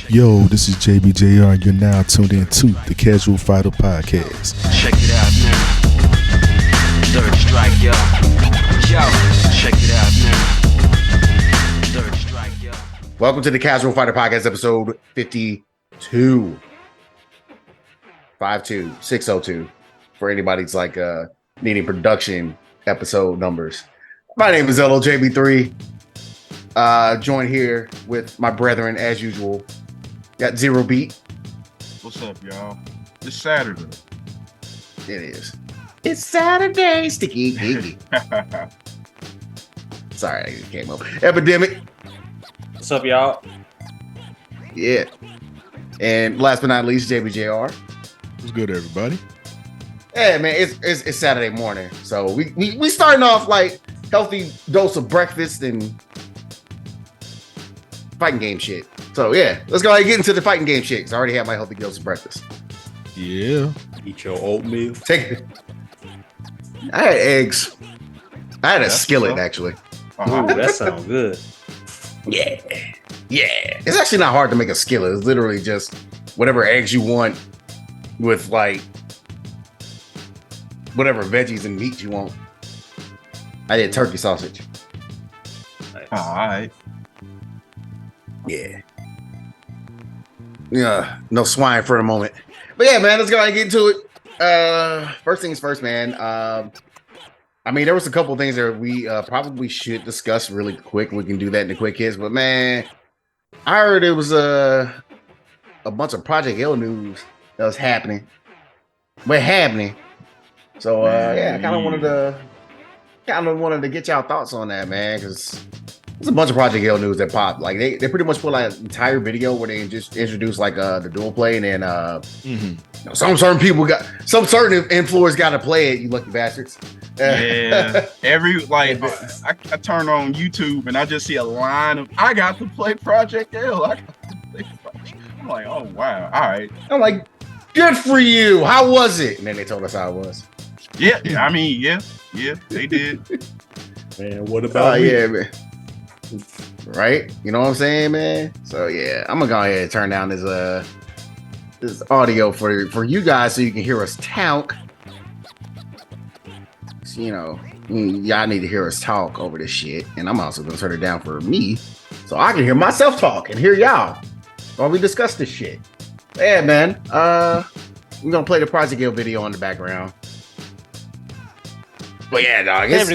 Yo, this is JBJR, and you're now tuned in to the Casual Fighter Podcast. Check it out now. Third strike, yo. Yo, check it out now. Third strike, yo. Welcome to the Casual Fighter Podcast, episode 52. 52, 602. For anybody's like needing production episode numbers. My name is LOJB3. Joined here with my brethren as usual. Got Zero Beat. What's up, y'all? It's Saturday. It is. It's Saturday. Sticky Iggy. Sorry, I came up. Epidemic. What's up, y'all? Yeah. And last but not least, JBJR. What's good, everybody? Yeah, man, it's Saturday morning. So we starting off like healthy dose of breakfast and fighting game shit. So yeah, let's go ahead and get into the fighting game shit. Cause I already had my healthy dose of breakfast. Yeah. Eat your oatmeal. Take it. I had eggs. I had a skillet actually. Ooh, that sounds good. Yeah. It's actually not hard to make a skillet. It's literally just whatever eggs you want with like whatever veggies and meat you want. I did turkey sausage. Nice. All right. Yeah, no swine for the moment. But yeah, man, let's go ahead and get into it. First things first, man. I mean, there was a couple of things that we probably should discuss really quick. We can do that in the quick hits. But man, I heard it was a bunch of Project L news that was happening. So yeah, I kind of wanted to get y'all thoughts on that, man, because there's a bunch of Project L news that popped. Like they pretty much put like an entire video where they just introduced like the dual play, and then some certain influencers got to play it. You lucky bastards. Yeah. I turn on YouTube and I just see a line of I got to play Project L. I'm like, oh wow, all right. I'm like, good for you. How was it? And then they told us how it was. Yeah. I mean, yeah, they did. Man, what about me? Yeah, man. Right? You know what I'm saying, man? So yeah, I'm gonna go ahead and turn down this audio for you guys so you can hear us talk. So, you know, y'all need to hear us talk over this shit, and I'm also gonna turn it down for me so I can hear myself talk and hear y'all while we discuss this shit. Yeah, man. We're gonna play the Project L video on the background. But yeah, dog, it's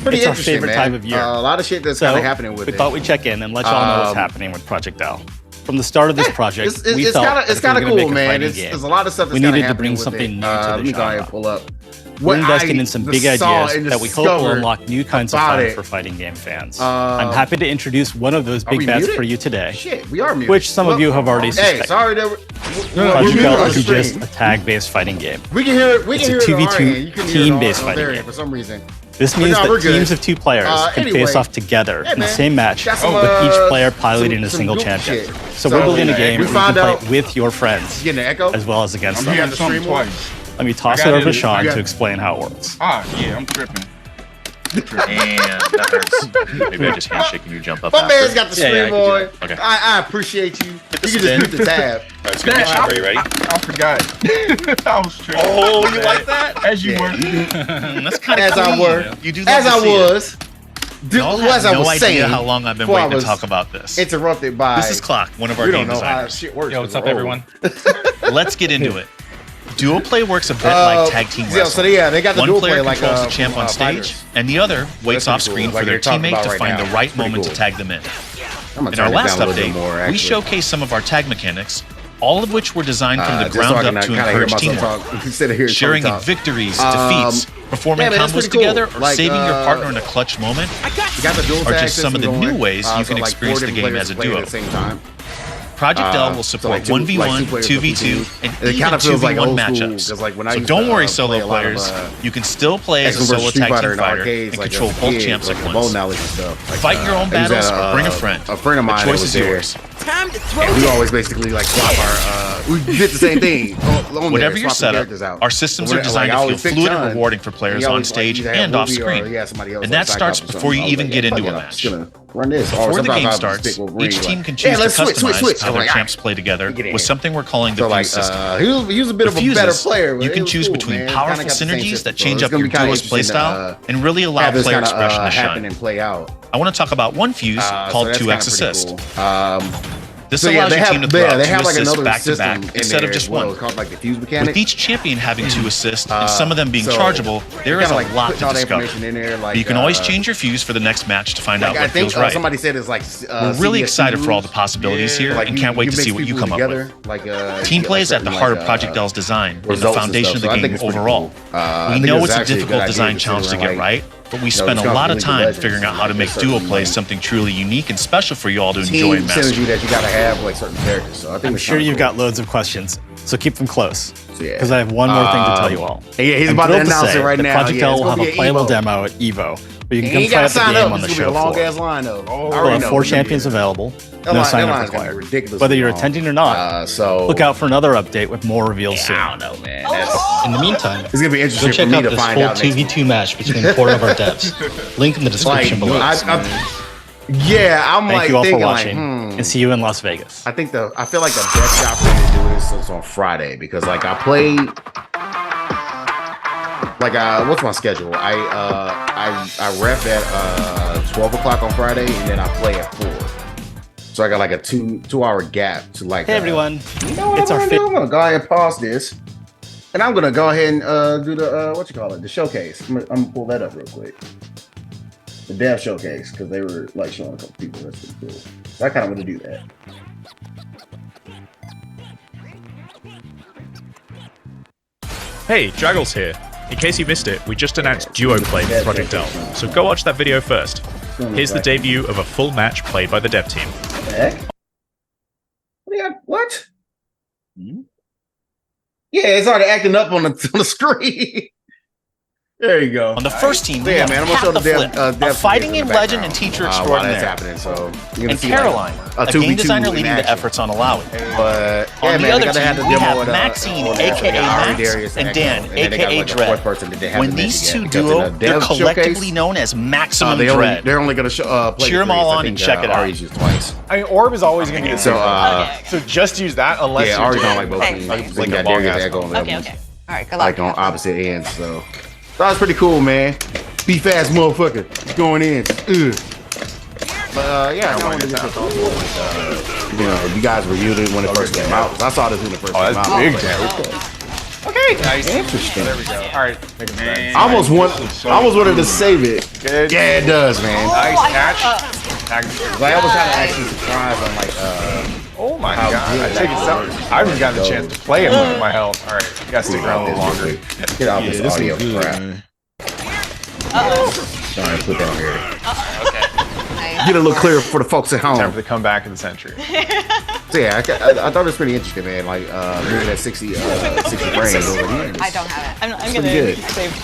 pretty interesting, our favorite man. time of year. A lot of shit that's kind of happening with it. We thought we'd check in and let y'all know what's happening with Project L. From the start of this project, we felt it's kind of cool, man. There's a lot of stuff that's we kind of needed to bring with something it. new to Let the me go ahead genre. and pull up. We're investing in some big ideas that we hope will discovered unlock new kinds of about fun it. for fighting game fans. I'm happy to introduce one of those Are we big bets muted? for you today, Shit, we are muted. which some of you have already Hey, suspected. sorry that Project L we're is muted. just a tag-based fighting game. We can hear it. We can It's a hear it on our 2v2 end. You can hear it team-based on fighting their game. end for some reason. This means no, we're that good. teams of two players can Anyway, face off together in the man, same match, got some, with each player piloting some a single goofy champion. shit. So we're building a yeah, game we where you can found out- play with your friends, Getting an echo? as well as against I'm them. hearing the something stream on? twice. Let me toss I it got over to it. Sean Yeah. to explain how it works. Yeah, I'm tripping. And that hurts. Maybe I just handshake and you jump up My after. man's got the Yeah, stream I can do on. that. Okay. I appreciate you. You can just spin. hit the tab. Alright, so are you ready? I forgot. I was tripping. Oh, you like that? As you Yeah, were. That's kind of As I were. You do love As to I see it. was. Y'all As have I no was idea saying, how long I've been before I waiting was to talk about this. interrupted by. This is Clock, one of our we game don't know how designers. shit works. Yo, what's up, Oh. everyone? Let's get into it. Dual play works a bit like tag team Yeah, wrestling. so yeah, they got the One dual player play like controls the champ on stage, fighters. and the other waits pretty off cool, screen like for their you're talking teammate about to right find now. the right It's pretty moment cool. to tag them in. I'm gonna In turn our it last down a little bit update, more, we actually. showcased some of our tag mechanics, all of which were designed from the Just so ground I can up to kinda hear encourage myself teamwork. talk instead of hearing Sharing Tony in talk. victories, Um, defeats, performing yeah, man, that's combos pretty cool. together, or Like, saving your partner in a clutch moment. You got the dual Or tag just some of the system new going. ways you So can like experience four the different game players as a playing duo. at the same time. Project L will So support like two 1v1, players 2v2, and It even kind of feels 2v1 like old matchups. school, 'cause, like, when I So used don't to, worry, play solo a lot of, players. You can still play as a Tekken solo versus Street tag Fighter team in fighter arcades, and like, control as a both kid, champs like at the once. bone knowledge and stuff. Like, Fight your own I used battles to, or bring a friend. A friend of mine The choice was is there. yours. And we always basically like swap our. We did the same thing. Whatever your setup, our systems are designed to feel fluid and rewarding for players on stage and off screen. And that starts before you even get into a match. Before the game starts, each team can choose to customize how their champs play together with something we're calling the fuse system. He was a bit of a better player. You can choose between powerful synergies that change up your duo's playstyle and really allow player expression to shine. I want to talk about one fuse called 2x Assist. This allows your team to throw out 2 assists back-to-back instead of just one. With each champion having 2 assists and some of them being chargeable, there is a lot to discover. But you can always change your fuse for the next match to find out what feels right. Somebody said it's like we're really excited for all the possibilities here and can't wait to see what you come up with. Team play is at the heart of Project L's design and the foundation of the game overall. We know it's a difficult design challenge to get right, but we spend a lot of time figuring out how to make duo plays something truly unique and special for you all to enjoy and master. That you gotta have like certain characters. So I think I'm sure you've got loads of questions, so keep them close. Because I have one more thing to tell you all. Yeah, he's about to announce it right now. Project L will have a playable demo at EVO, but you can come try out the game on the show floor. We'll have 4 champions available. No sign-up required. Whether you're attending or not, look out for another update with more reveals soon. I don't know, man. In the meantime, it's gonna be interesting check for me out to this find full out 2v2 match between 4 of our devs. Link in the description below. Yeah, I'm Thank like you all for thinking watching, and see you in Las Vegas. I feel like the best shot for me to do this is on Friday because like I played what's my schedule? I ref at 12 o'clock on Friday and then I play at 4. So I got like a 2-hour gap to like. Hey everyone, you know what it's I'm our gonna do? I'm gonna go ahead and pause this, and I'm gonna go ahead and do the the showcase. I'm gonna pull that up real quick. The dev showcase because they were like showing a couple people. That's pretty cool. So I kind of want to do that. Hey, Draggles here. In case you missed it, we just announced duo play with Project L, so go watch that video first. Here's the debut of a full match played by the dev team. Heck? What? Yeah, it's already acting up on the screen. There you go. On the first team, man, I'm gonna show the a fighting game legend and teacher extraordinaire. Happening, so and Caroline, a game designer leading the efforts on Allowing. But on the other team, we have Maxine, aka Max, and Dan, aka Dread. When these two duo, they're collectively known as Maximum Dread. They're only gonna cheer them all on and check it out. I mean, Orb is always gonna get so just use that unless yeah, Ari's on like both teams. Like got Darius Echo on the okay. All right, good luck. Like on opposite ends, so. That was pretty cool, man. Be fast, motherfucker. Going in. But yeah, I wanted to just you know, you guys reviewed it when it first came out. I saw this when it first came out. That's big, okay, nice. Interesting. There we go. All right, I almost wanted to save it. Good. Yeah, it does, man. Nice catch. Like I was trying to actually surprise on like oh my god! I haven't gotten a chance to play it with my health. All right, you gotta stick around a little longer. Get out this audio crap. Sorry, put that here. Okay. Get a little clearer for the folks at home. Time for the comeback of the century. So yeah, I thought it was pretty interesting, man. Like moving at 60 frames over here. I don't have it. I'm gonna good. save.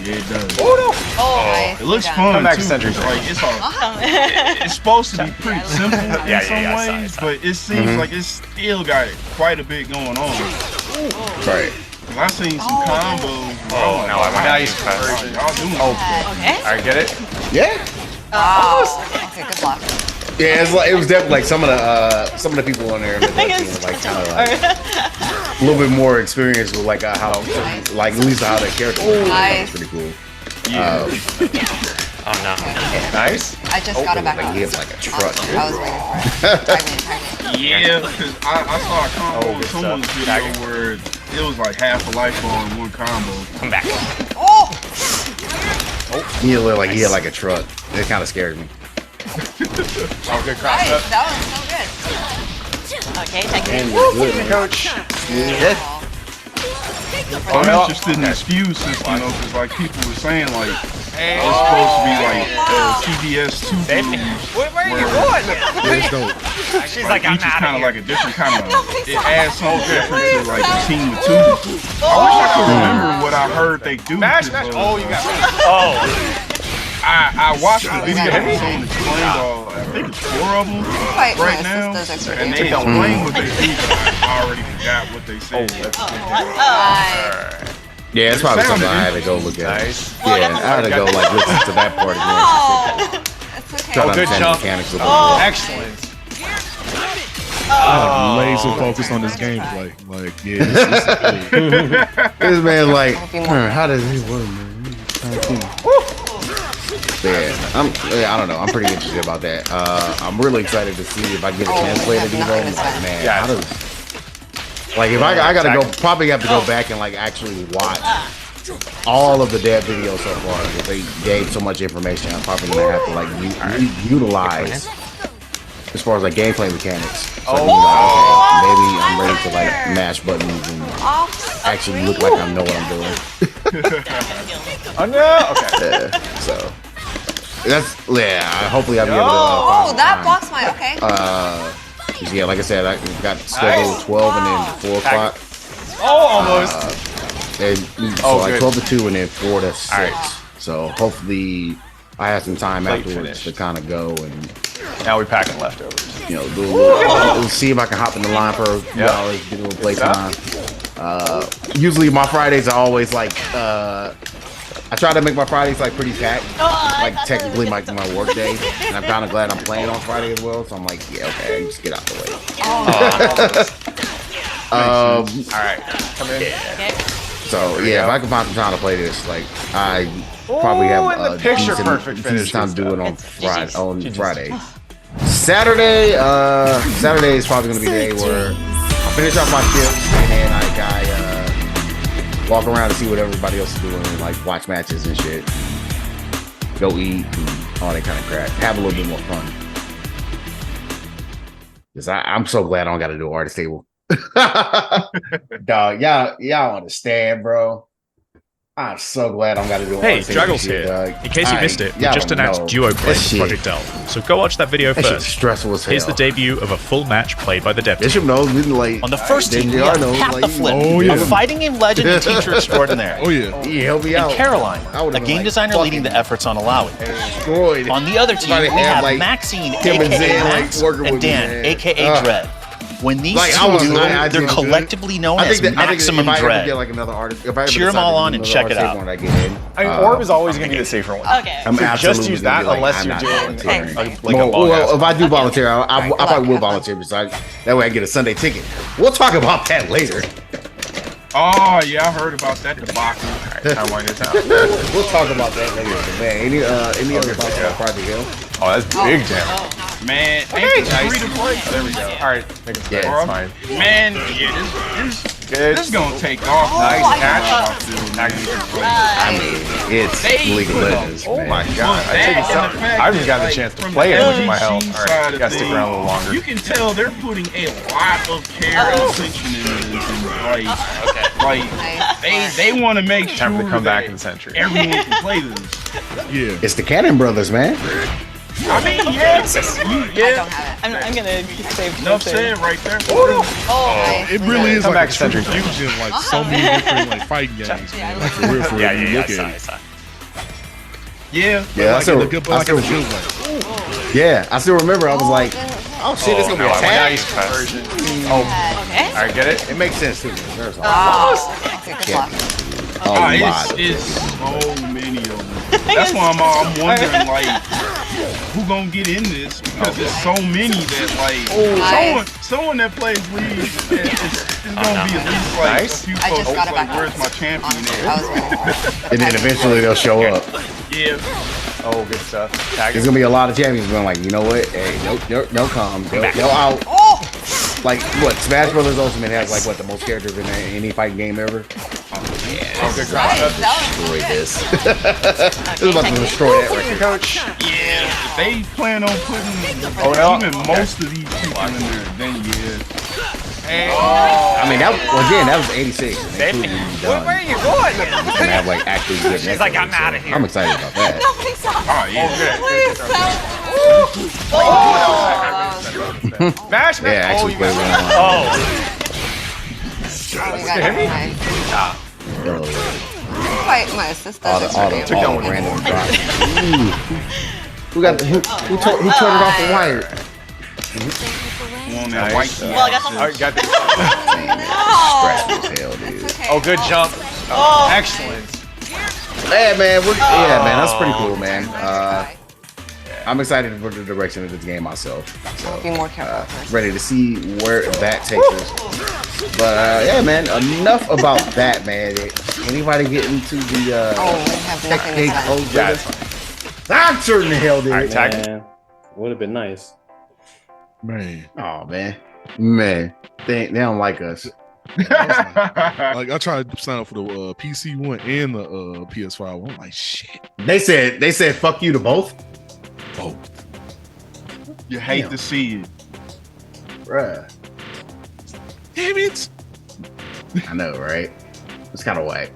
Yeah, it does. Oh no! Oh, nice. It looks fun Comeback too. century. Like it's supposed to be pretty simple in some ways, but it seems like it's still got quite a bit going on. Right. I seen some combos. Oh no! I nice. Y'all doing okay. All right, get it? Yeah. Oh, okay, good luck. Yeah, it's like it was definitely like some of the people on there, like kind of like a little bit more experience with like how like at least how their character was. Nice. Pretty cool. Oh no! Nice. I just got it back like up. he has like a truck. I was waiting for it. Yeah, because I saw a combo with someone's video where it was like half a life bar in one combo. Come back. Oh! He looked like he had like a truck. It kind of scared me. Oh, good cross Nice, up. that was so good. Okay, Tekken. Good coach. Yeah. I'm interested in this fuse system though, because like people were saying like it's supposed to be like CBS 2 Where are you going? She's like, I'm each is out kind of of here. like a different kind of. It adds some different to like the team with 2. I wish I could remember what I heard they do. Smash, smash. Oh, you got me. Oh. I watched the video and someone explained all that. think it's 4 of them Fight right my now, sisters and they extra explain what they do. But I already forgot what they said. Yeah, it's probably something I had to go look at. Yeah, I had to go like listen to that part again. It's okay. Try to good understand the jump. mechanics of it. Excellent. I'm laser focused on this gameplay. Like, yeah, This man like, how does he work, man? Yeah, I don't know. I'm pretty interested about that. I'm really excited to see if I get a chance to play the Evo. Man, how does, like if I gotta go, probably have to go back and like actually watch all of the dev videos so far because they gave so much information. I'm probably gonna have to like utilize as far as like gameplay mechanics. So maybe I'm ready to like mash buttons and actually look like I know what I'm doing. Oh no! Okay. So that's hopefully I'll be able to. Oh, that blocks my Yeah, like I said, I got scheduled 12 and then 4 o'clock. Oh, almost. And so like 12 to 2 and then 4 to 6. Right. So hopefully I have some time afterwards to kind of go and. Now we packing leftovers. You know, we'll see if I can hop in the line for a few hours, do a little playtime. Usually my Fridays are always like. I try to make my Fridays like pretty packed, like technically my work day, and I'm kind of glad I'm playing on Friday as well. So I'm like, yeah, okay, just get out the way. All right, come in. So yeah, if I can find some time to play this, like I probably have a decent time to do it on Friday. Saturday is probably gonna be the day where I finish off my shifts and then I walk around and see what everybody else is doing, and like watch matches and shit, go eat and all that kind of crap. Have a little bit more fun. Cause I'm so glad I don't got to do artist table. Dog, y'all understand, bro. I'm so glad I'm got to do. Hey, Draggles here. In case you missed it, we just announced duo play for Project L. So go watch that video first. Stressful as hell. Here's the debut of a full match played by the dev team. Bishop knows we like. On the first team, we have Pat the Flip, a fighting game legend and teacher extraordinaire. Oh yeah. He helped me out. And Caroline, a game designer leading the efforts on Allowing. Destroyed. On the other team, we have Maxine, aka Max, and Dan, aka Dread. When these two do it, they're collectively known as Maximum Dread. Cheer them all on and check it out. I mean, Orb is always going to be the safer one. Okay. I'm just use that unless you're doing like a well, if I do volunteer, I probably will volunteer besides that way I get a Sunday ticket. We'll talk about that later. Oh yeah, I heard about that debacle. Alright, time this out. We'll talk about that later. Man, any other thoughts about Project Hill? Oh, that's big damage. Man, ain't this free to play? There we go. All right, make it fine. Man, this gonna take off. Nice catch. I mean, it's League of Legends. Oh my god! I haven't gotten the chance to play it with my health. All right, you gotta stick around a little longer. You can tell they're putting a lot of care and attention into this. Like they want to make sure to come back in the century. Everyone can play this. Yeah, it's the Cannon Brothers, man. I mean, yes. I don't have it. I'm gonna save. Enough said right there. Nice. It really is Come like back a true century. fusion, like so many different like fighting games. Man. Like, for real, when you look at it. Yeah, I still, like a good way. Yeah, I still remember. I was like, "Oh shit, it's gonna be a tag version." Oh, Okay. all right, get it? It makes sense too. There's Okay, good luck. it's so many of them. That's why I'm wondering, like, who gonna get in this? Because there's so many that, like, someone that plays League is gonna be at least like a few folks like, where's my champion at? and then eventually they'll show up. Yeah. Oh, good stuff. There's gonna be a lot of champions going like, you know what? Hey, no come, no out. Like what? Smash Brothers Ultimate has like what the most characters in any fighting game ever. Oh, good Destroy this. This is about to destroy that record. Coach. Yeah. If they plan on putting even most of these people in there, then I mean, that was 86. Where are you going? And have like actually good. She's like, I'm out of here. I'm excited about that. No, please stop. Oh yeah. Please stop. Mash. Yeah, actually play one. Oh, you got fight my sister. All the random drops. Who turned it off the wire? On that white. Well, I got some. Alright, got Scratch as hell, dude. Okay. Oh, good jump. Oh. Excellent. Yeah, man. Yeah, man. That's pretty cool, man. I'm excited for the direction of this game myself. So, Be more careful. ready to see where that takes us. But yeah, man. Enough about that, man. Anybody get into the We have nothing to say. That's I'm certain the hell did. Alright, Tekken. Man, would have been nice. Man. Oh man. They don't like us. Like I tried to sign up for the PC one and the PS5 one. I'm like, shit. They said fuck you to both. Oh, You hate to see it. Bruh. damn it. I know, right? It's kind of whack.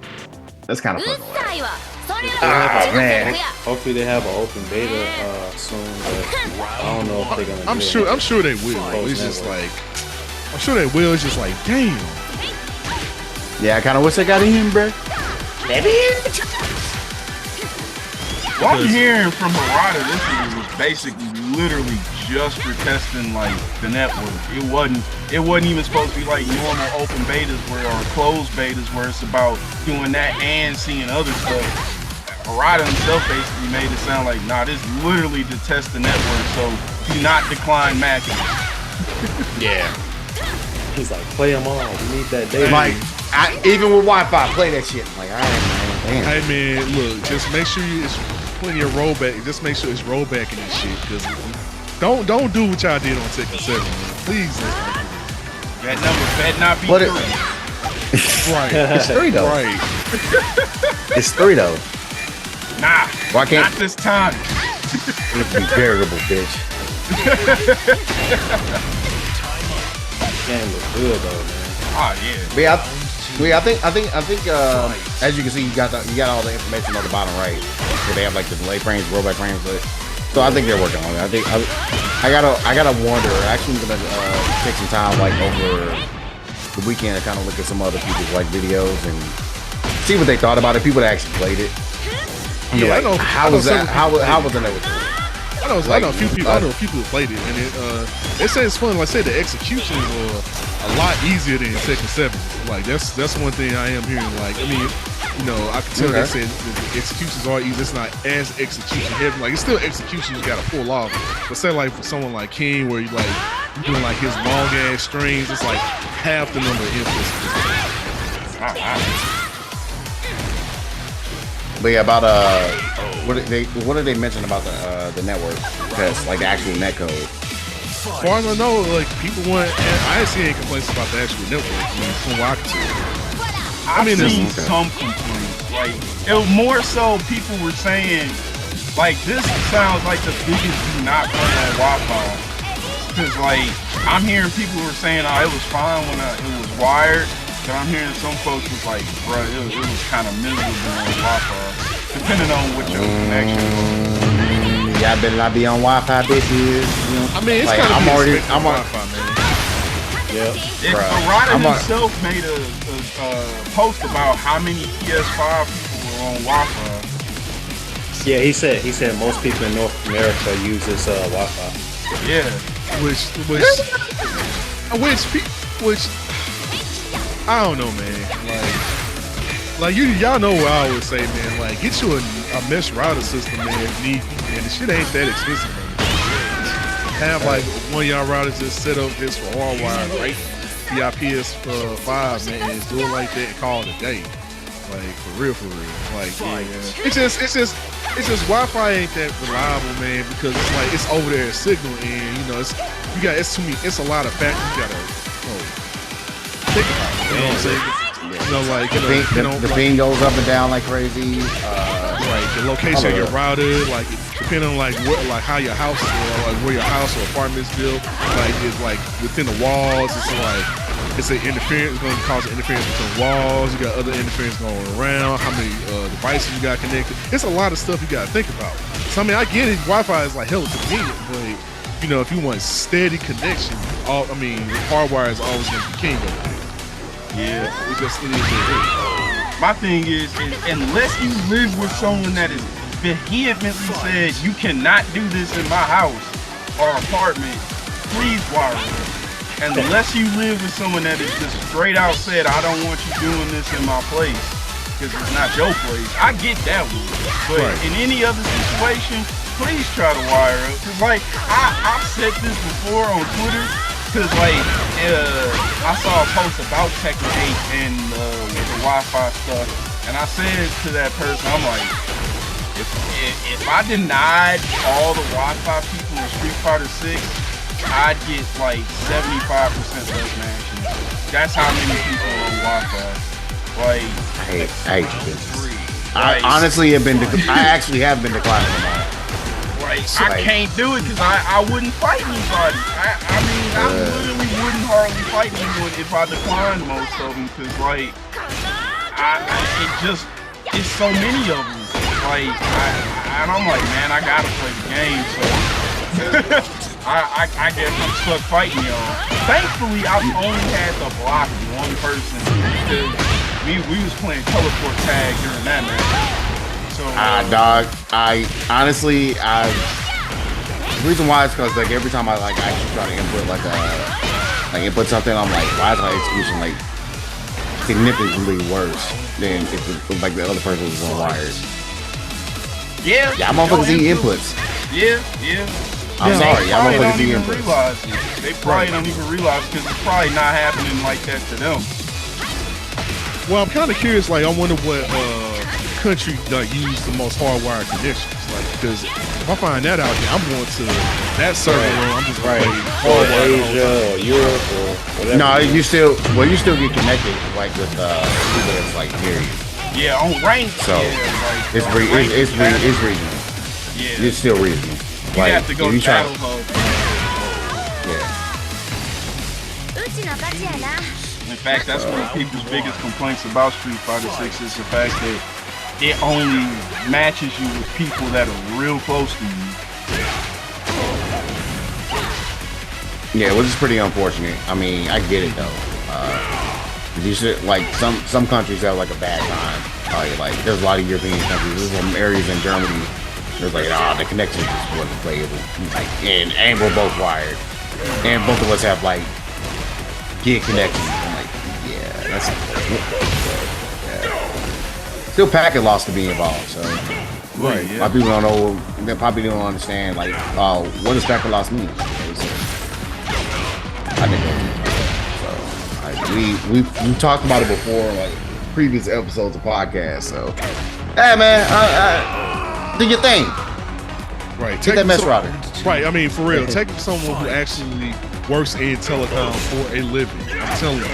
That's kind of fucking whack. Oh, man. Hopefully they have an open beta soon, but I don't know if they're gonna. I'm sure they will. It's just like, I'm sure they will. It's just like, damn. Yeah, I kind of wish I got in, bro. What I'm hearing from Harada, this was basically literally just for testing like the network. It wasn't even supposed to be like normal open betas or closed betas where it's about doing that and seeing other stuff. Harada himself basically made it sound like, nah, this is literally to test the network, so do not decline matches. Yeah. He's like, play them all. We need that data. Like, even with Wi-Fi, play that shit. Like, all right, man. Damn. Hey man, look, just make sure it's plenty of rollback. Just make sure it's rollback in this shit, because don't do what y'all did on Tekken 7, man. Please. That number better not be What 3. Right. It's 3 though. Right. It's 3 though. Nah, Why can't not this time. it be variable, bitch? Game looks good though, man. Oh yeah. But yeah, I think as you can see, you got all the information on the bottom right. So they have like the delay frames, rollback frames. So I think they're working on it. I think I gotta wonder. Actually, I'm gonna take some time like over the weekend to kind of look at some other people's like videos and see what they thought about it. People that actually played it. Yeah, like, I know. How was that? How was the network? I know a few people. I know people who played it, and they say it's fun. Like I said, the executions are a lot easier than Tekken 7. Like that's one thing I am hearing. Like I mean, you know, I can tell they said the executions are easy. It's not as execution heavy. Like it's still execution you gotta pull off. But say like for someone like King, where you like doing like his long ass strings, it's like half the number of inputs. But yeah, about what did they mention about the network test, like the actual netcode? As far as I know, like people want. I ain't seen any complaints about the actual network. From what I can see. I've seen some complaints. Like it was more so people were saying, like this sounds like the biggest do not play on Wi-Fi. Cause like I'm hearing people were saying, oh, it was fine when it was wired. But I'm hearing some folks was like, bro, it was kind of miserable on Wi-Fi, depending on what your connection was. Y'all better not be on Wi-Fi, bitches. You know? I mean, it's like, kind of I'm Wi-Fi, man. Yeah. Harada himself made a post about how many PS5 people were on Wi-Fi. Yeah, he said most people in North America use this Wi-Fi. Yeah. Which I don't know, man. Like y'all know what I always say, man. Like, get you a mesh router system, man, if need be, man. The shit ain't that expensive, man. Have like one of y'all routers just set up just for all wire, right? The PS5, man, and do it like that and call it a day. Like for real. Like, yeah. It's just Wi-Fi ain't that reliable, man, because it's like it's over there signal, and you know it's a lot of factors you gotta think about it. You know what I'm saying? You know, like the ping goes up and down like crazy. Right, the location of your router, like depending on like what, like how your house or like where your house or apartment is built, like it's like within the walls. It's like it's an interference. It's going to cause an interference between walls. You got other interference going around. How many devices you got connected? It's a lot of stuff you got to think about. So I mean, I get it. Wi-Fi is like hella convenient, but you know, if you want steady connection, hardwire is always going to be king over there. Yeah, it is. My thing is unless you live with someone that is vehemently said, you cannot do this in my house or apartment, please wire it. And unless you live with someone that is just straight out said, I don't want you doing this in my place, because it's not your place, I get that one. But in any other situation, please try to wire up. Because, like, I've said this before on Twitter, because, like, I saw a post about Tekken 8 and the Wi-Fi stuff, and I said to that person, I'm like, if I denied all the Wi-Fi people in Street Fighter 6, I'd get like 75% less matches. That's how many people are on Wi-Fi. Like, I honestly have been. I actually have been declining them all. Right, so, I can't do it because I wouldn't fight anybody. I mean, I literally wouldn't hardly fight anyone if I declined most of them because, like, it's so many of them. Like, and I'm like, man, I gotta play the game, so. I guess I'm stuck fighting y'all. Thankfully, I've only had to block one person because we was playing teleport tag during that match. So, dog. I honestly, the reason why is because like every time I like actually try to input like input something, I'm like, why is my execution like significantly worse than if it, like the other person was on wires? Yeah, I'm motherfuckers see inputs. Yeah. I'm sorry, y'all motherfuckers see inputs. Realize it. They probably don't even realize because it's probably not happening like that to them. Well, I'm kind of curious. Like, I wonder what country use the most hardwired connections. Like, because if I find that out, then I'm going to that server room. I'm just going to play Asia or Europe or whatever. No, you still get connected like with people that's like near you. Yeah, on rank. So it's reasonable. Yeah, it's still reasonable. You have to go to battle mode. In fact, that's one of people's biggest complaints about Street Fighter 6 is the fact that it only matches you with people that are real close to you. Yeah, which is pretty unfortunate. I mean, I get it though. You should, like some countries have like a bad time. Like there's a lot of European countries. There's some areas in Germany. There's like, the connection just wasn't playable. Like, and we're both wired, and both of us have like gig connections. I'm like, yeah, that's still packet loss to be involved. So, a lot of people don't know. They probably don't understand like, what does packet loss mean? I didn't know. So, we talked about it before, like previous episodes of podcasts. So, hey man, do your thing. Right. Get that mesh router. Right. I mean, for real. Take someone who actually works in telecom for a living. I'm telling you.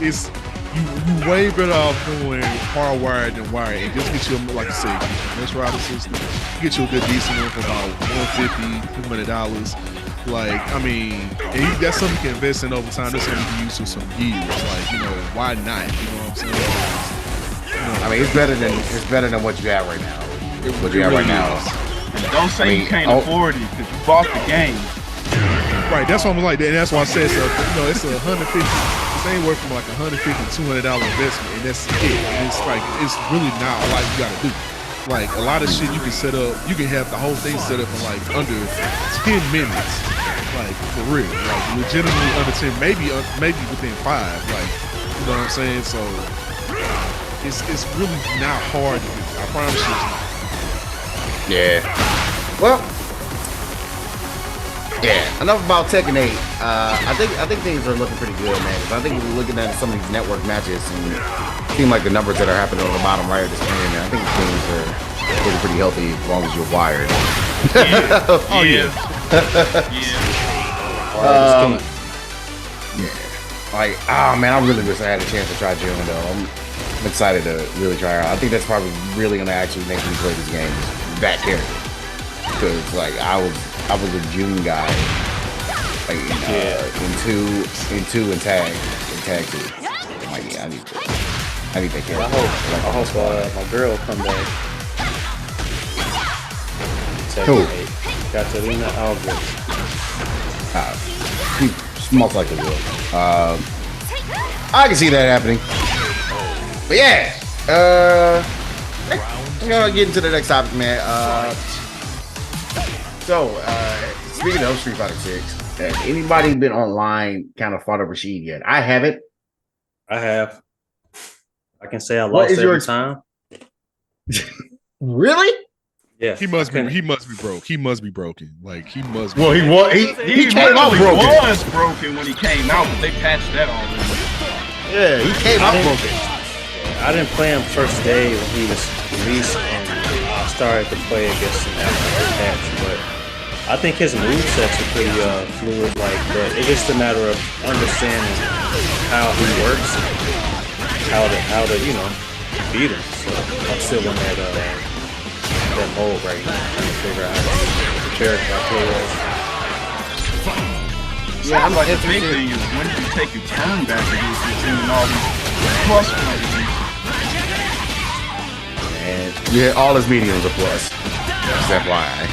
It's you way better off doing hardwired than wired. And just get you, like I said, mesh router system. Get you a good decent one for about $150, $200. Like, I mean, that's something you can invest in over time. That's something you can use for some years. Like, why not? You know what I'm saying? I mean, it's better than what you have right now. What you have right now. Don't say you can't afford it because you bought the game. Right, that's what I'm like, and that's why I said so. It's a $150. This ain't worth from like $150, $200 investment, and that's it. And it's like it's really not a lot you gotta do. Like a lot of shit you can set up, you can have the whole thing set up in like under 10 minutes. Like for real, like legitimately under 10, maybe within 5. Like, you know what I'm saying? So it's really not hard to do. I promise you. Yeah. Well. Yeah. Enough about Tekken 8. I think things are looking pretty good, man. I think we're looking at some of these network matches and it seem like the numbers that are happening on the bottom right of the screen. Man, I think things are looking pretty healthy as long as you're wired. Yeah. Like, man, I really wish I had a chance to try June though. I'm excited to really try her out. I think that's probably really gonna actually make me play this game. That character, because like I was a June guy, like in two and tag 2. Like, yeah, I need that character. I hope my girl come back. Who? Katarina Albert. She most likely will. I can see that happening. But yeah, I'm gonna get into the next topic, man. Speaking of Street Fighter 6, has anybody been online kind of fought up Rashid yet? I haven't. I have. I can say I lost every time. Really? Yeah. He must be broke. He must be broken. Like he must be. Well, he came out broken. He was broken when he came out, but they patched that already. Yeah, he came out broken. I didn't play him first day when he was released, and I started to play against him after the patch. But I think his movesets are pretty fluid, but it's just a matter of understanding how he works, how to beat him. So I'm still in that mode right now, trying to figure out how to beat the character I play as. Yeah, I'm like the big thing is when you take your turn back against your team and all these plus points. And yeah, all his mediums are plus. That's FYI.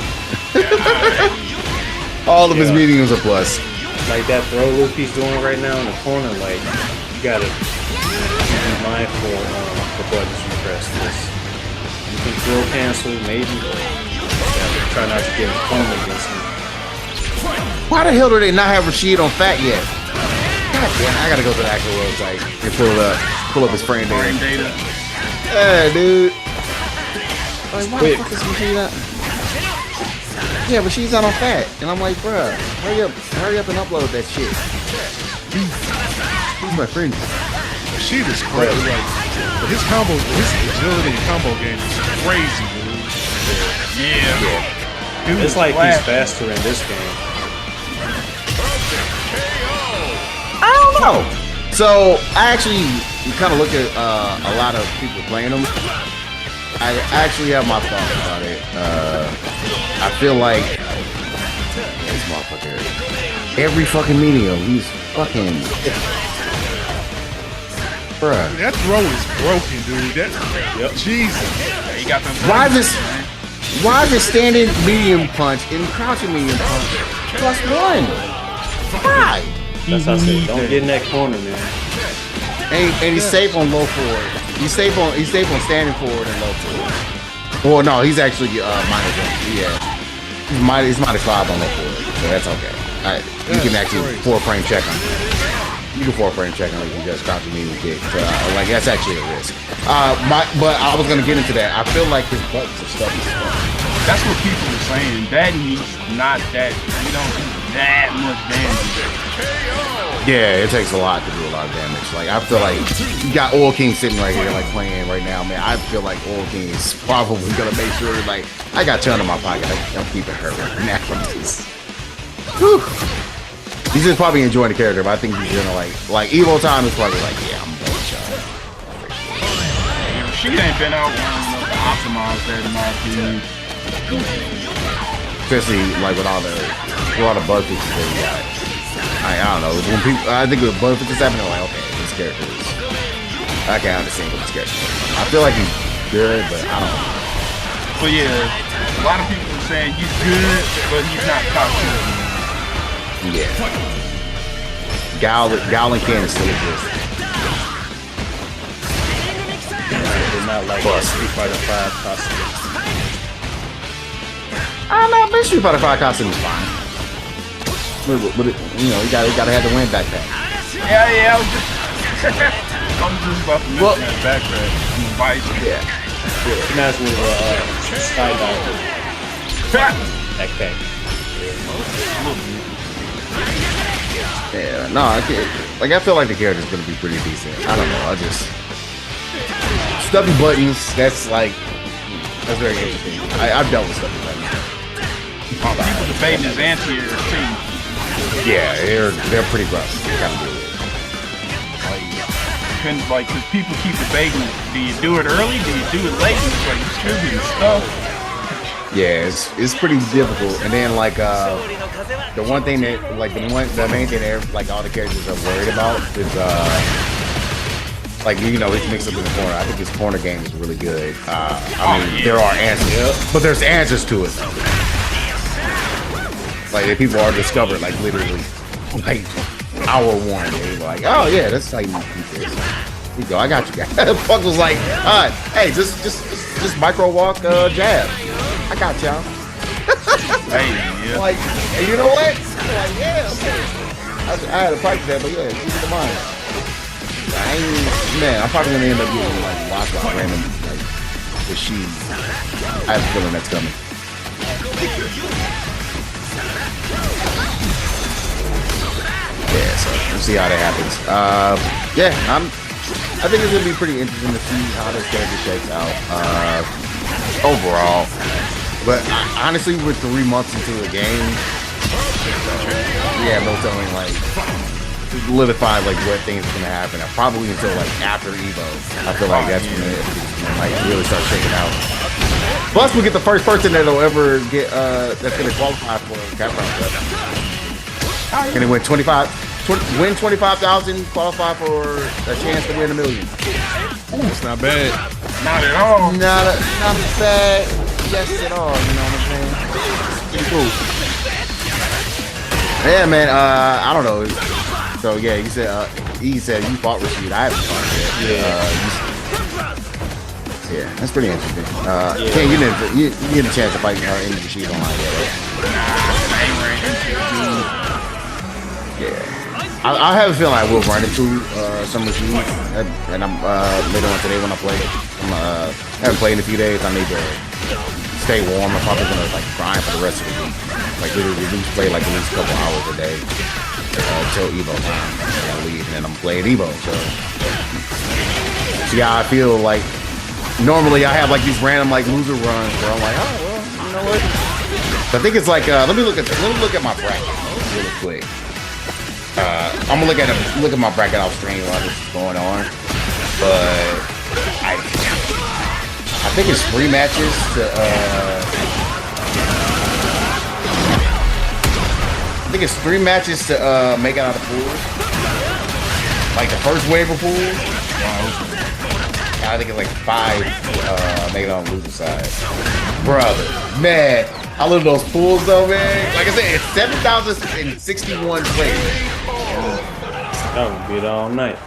All of his mediums are plus. Like that throw loop he's doing right now in the corner, like you gotta be mindful of the buttons you press. You can throw cancel, maybe, but try not to get a corner against him. Why the hell do they not have Rashid on Fat yet? God damn, I gotta go to the actual website and pull up his frame data. Yeah, dude. Like, why the fuck is Rashid not? Yeah, but she's not on Fat, and I'm like, bruh, hurry up and upload that shit. He's my friend. Rashid is crazy. Like his agility and combo game is crazy, dude. Yeah. It's like he's faster in this game. I don't know. So I actually kind of look at a lot of people playing them. I actually have my thoughts about it. I feel like this motherfucker, every fucking medium, he's fucking, bruh. Dude, that throw is broken, dude. Jesus. Yeah, he got them. Why is it standing medium punch and crouching medium punch +1? Why? That's how I said, don't get in that corner, man. And he's safe on low forward. He's safe on standing forward and low forward. Well, no, he's actually -1. Yeah, he's -5 on low forward, so that's okay. All right, you can actually 4-frame check on him. You can 4-frame check on him. You just crouch me and kick. So, like that's actually a risk. But I was gonna get into that. I feel like his buttons are stubby as fuck. That's what people are saying. That he's not that. He don't do that much damage. Yeah, it takes a lot to do a lot of damage. Like I feel like you got Oil King sitting right here, like playing right now, man. I feel like Oil King is probably gonna make sure, like, I got ton in my pocket. I'm keeping her right now. Whew. He's just probably enjoying the character, but I think he's gonna like Evo time is probably like, yeah, I'm going to shot. She ain't been out long enough to optimize that in my opinion. Especially like with all the bug fixes that we got. I don't know. When people, I think with bug fixes happening, like, okay, this character is. I can't understand what this character is. I feel like he's good, but I don't know. But yeah, a lot of people are saying he's good, but he's not top tier. Yeah. Gowling can still exist. They're not like Street Fighter 5 costume. I don't know, but Street Fighter 5 costume is fine. But you know, you gotta have the wind backpack. Yeah, I was just about to mention that backpack and the visor. Yeah. Reminds me of skydiver. Backpack. Yeah, no, I feel like the character's gonna be pretty decent. I don't know, I just stubby buttons. That's very interesting. I've dealt with stubby buttons. People debating his anti-air too. Yeah, they're pretty rough. Kind of weird. Like, cause people keep debating, do you do it early? Do you do it late? And it's like you still getting stuff. Yeah, it's pretty difficult. And then like the one thing that the main thing that like all the characters are worried about is like, you know, it's mixed up in the corner. I think his corner game is really good. I mean, there are answers, but there's answers to it though. Like if people are discovered, like literally, like hour 1, they're like, oh yeah, that's how you beat this. Here you go, I got you guys. Fuck was like, hey, just just micro walk, jab. I got y'all. Hey, yeah. Like, hey, you know what? Like, yeah, okay. I had a practice that, but yeah, keep it in mind. Man, I'm probably gonna end up getting like lots of random like Rashid. I have a feeling that's coming. Yeah, so we'll see how that happens. Yeah, I think it's gonna be pretty interesting to see how this character shakes out overall. But honestly, we're 3 months into the game. Yeah, no telling like solidify like what things are gonna happen. Probably until like after Evo. I feel like that's when it like really start shaking out. Plus, we get the first person that'll ever get that's gonna qualify for Capcom Cup. Can he win 25,000, qualify for a chance to win $1 million? It's not bad. Not at all. Not bad. Yes at all. You know what I'm saying? Pretty cool. Yeah, man. I don't know. So yeah, he said you fought Rashid. I haven't fought yet. Yeah, that's pretty interesting. Ken, you didn't a chance to fight any Rashid online yet, right? Yeah. I have a feeling I will run into some Rashid, and I'm later on today when I play. I haven't played in a few days. I need to stay warm. I'm probably gonna like grind for the rest of the week. Like literally play like at least a couple hours a day until Evo time. And I leave, and then I'm playing Evo. So see how I feel. Like normally I have like these random like loser runs where I'm like, oh well, you know what? So I think it's like let me look at my bracket really quick. I'm gonna look at my bracket off stream while this is going on, but I think it's 3 matches to make it out of pools. Like the first wave of pools. I think it's like 5 make it on the loser side. Brother, man, I love those pools though, man. Like I said, it's 7,061 players. That would be it all night.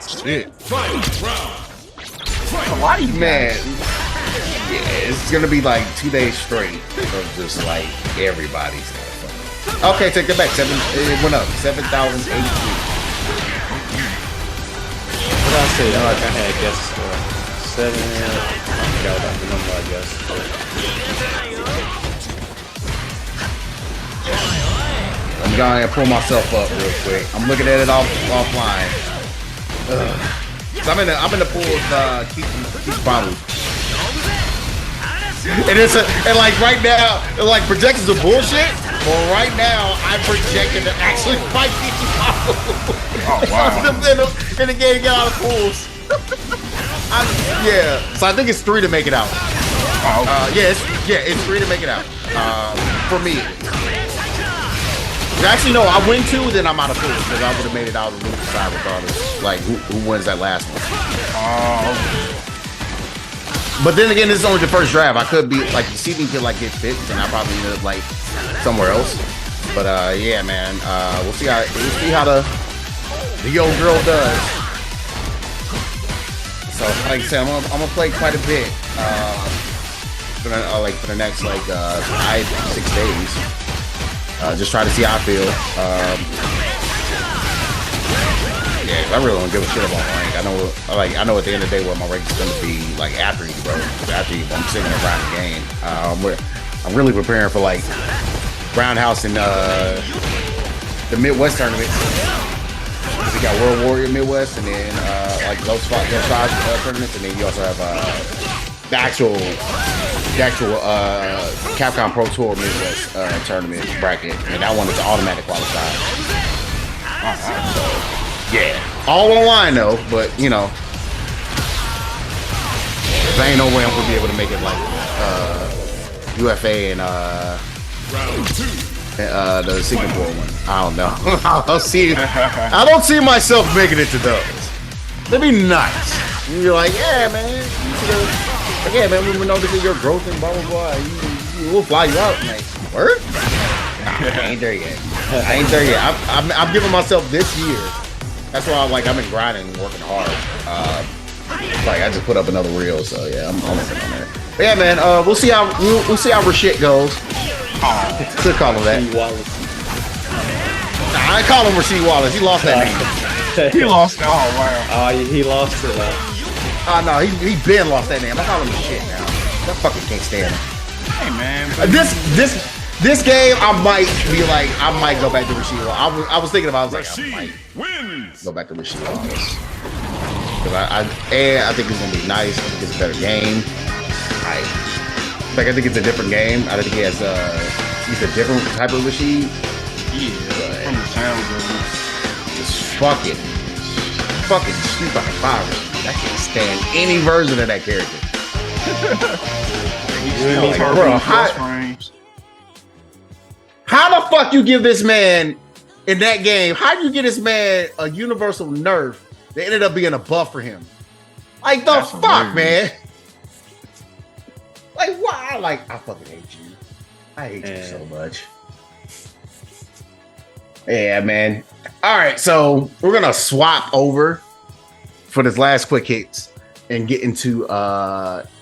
Shit. Man, yeah, it's gonna be like 2 days straight of just like everybody's. Okay, take that back. It went up 7,083. What did I say? I had guess 7. I forgot about the number. I guess. I'm gonna pull myself up real quick. I'm looking at it offline. So I'm in the pool with Keith Bottle. And like right now, like projections are bullshit. Well, right now I'm projecting to actually fight Keith Bottle. Oh wow! in the game, get out of pools. Yeah. So I think it's 3 to make it out. It's 3 to make it out. For me. Actually, no, I win 2, then I'm out of pools because I would have made it out of the loser side regardless. Like, who wins that last one? But then again, this is only the first draft. I could be, like, the seeding could, like, get fixed, and I probably end up, like, somewhere else. But, yeah, man, we'll see how the old girl does. So, like I said, I'm gonna play quite a bit for the next, 6 days. Just try to see how I feel. Yeah, I really don't give a shit about my rank. I know at the end of the day what my rank is going to be like after Evo, bro. After Evo, I'm sitting around the game. I'm really preparing for like Roundhouse and the Midwest tournament. We got World Warrior Midwest, and then like those tournaments, and then you also have the actual Capcom Pro Tour Midwest tournament bracket, and that one is automatic qualified. Yeah, all online though, but you know, there ain't no way I'm gonna be able to make it like UFA and the Singapore one. I don't know. I don't see myself making it to those. That'd be nice. You're like, yeah, man. Yeah, man, we know this is your growth and blah, blah, blah. We'll fly you out, man. Word? Nah, I ain't there yet. I'm giving myself this year. That's why I've been grinding and working hard. Like, I just put up another reel, so yeah, I'm working on that. But yeah, man. We'll see how Rashid goes. Could call him that. Nah, I call him Rasheed Wallace. He lost that name. He lost. Oh wow. He lost it. No, he been lost that name. I call him Rashid now. That fucking can't stand him. Hey man. This game, I might go back to Rashid Wallace. I was thinking about. I might go back to Rashid Wallace. I think it's gonna be nice. I think it's a better game. I think it's a different game. I think he has he's a different type of Rashid. Yeah, from the sounds of it. It's fucking Street Fighter 5. I can't stand any version of that character. How the fuck you give this man in that game? How do you get this man a universal nerf that ended up being a buff for him? Like the That's fuck, hilarious. Man. Like why? I fucking hate you. I hate you so much. Yeah, man. All right, so we're gonna swap over for this last quick hits and get into.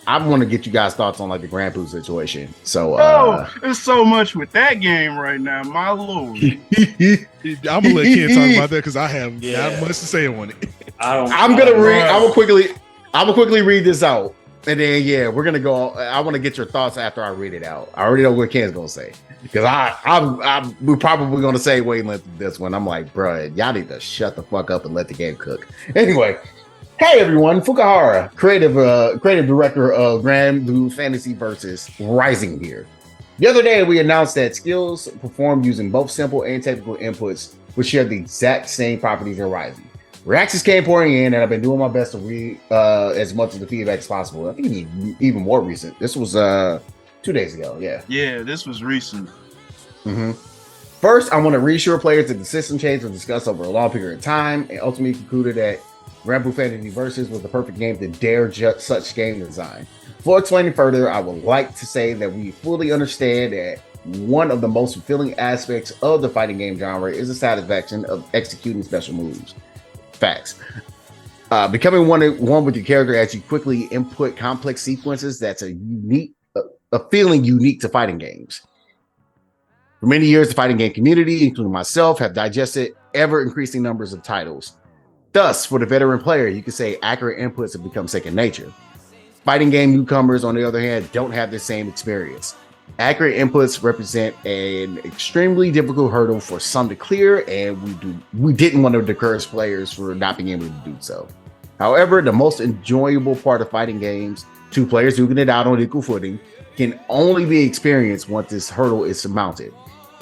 I want to get you guys' thoughts on the Granblue situation. So, there's so much with that game right now, my lord. I'm gonna let Ken talk about that because I have not much to say on it. I'm gonna quickly read this out, and then we're gonna go. I want to get your thoughts after I read it out. I already know what Ken's gonna say because we're probably gonna say wavelength this one. I'm like, bruh, y'all need to shut the fuck up and let the game cook. Anyway. Hey everyone, Fukuhara, creative director of Granblue Fantasy Versus Rising here. The other day we announced that skills performed using both simple and technical inputs would share the exact same properties in Rising. Reactions came pouring in, and I've been doing my best to read as much of the feedback as possible. I think it's even more recent. This was 2 days ago, yeah. Yeah, this was recent. Mm-hmm. First, I want to reassure players that the system change was discussed over a long period of time and ultimately concluded that Granblue Fantasy Versus was the perfect game to dare such game design. Before explaining further, I would like to say that we fully understand that one of the most fulfilling aspects of the fighting game genre is the satisfaction of executing special moves. Facts. Becoming one with your character as you quickly input complex sequences, that's a feeling unique to fighting games. For many years, the fighting game community, including myself, have digested ever-increasing numbers of titles. Thus, for the veteran player, you could say accurate inputs have become second nature. Fighting game newcomers, on the other hand, don't have the same experience. Accurate inputs represent an extremely difficult hurdle for some to clear, and we didn't want to discourage players for not being able to do so. However, the most enjoyable part of fighting games, two players duking it out on equal footing, can only be experienced once this hurdle is surmounted.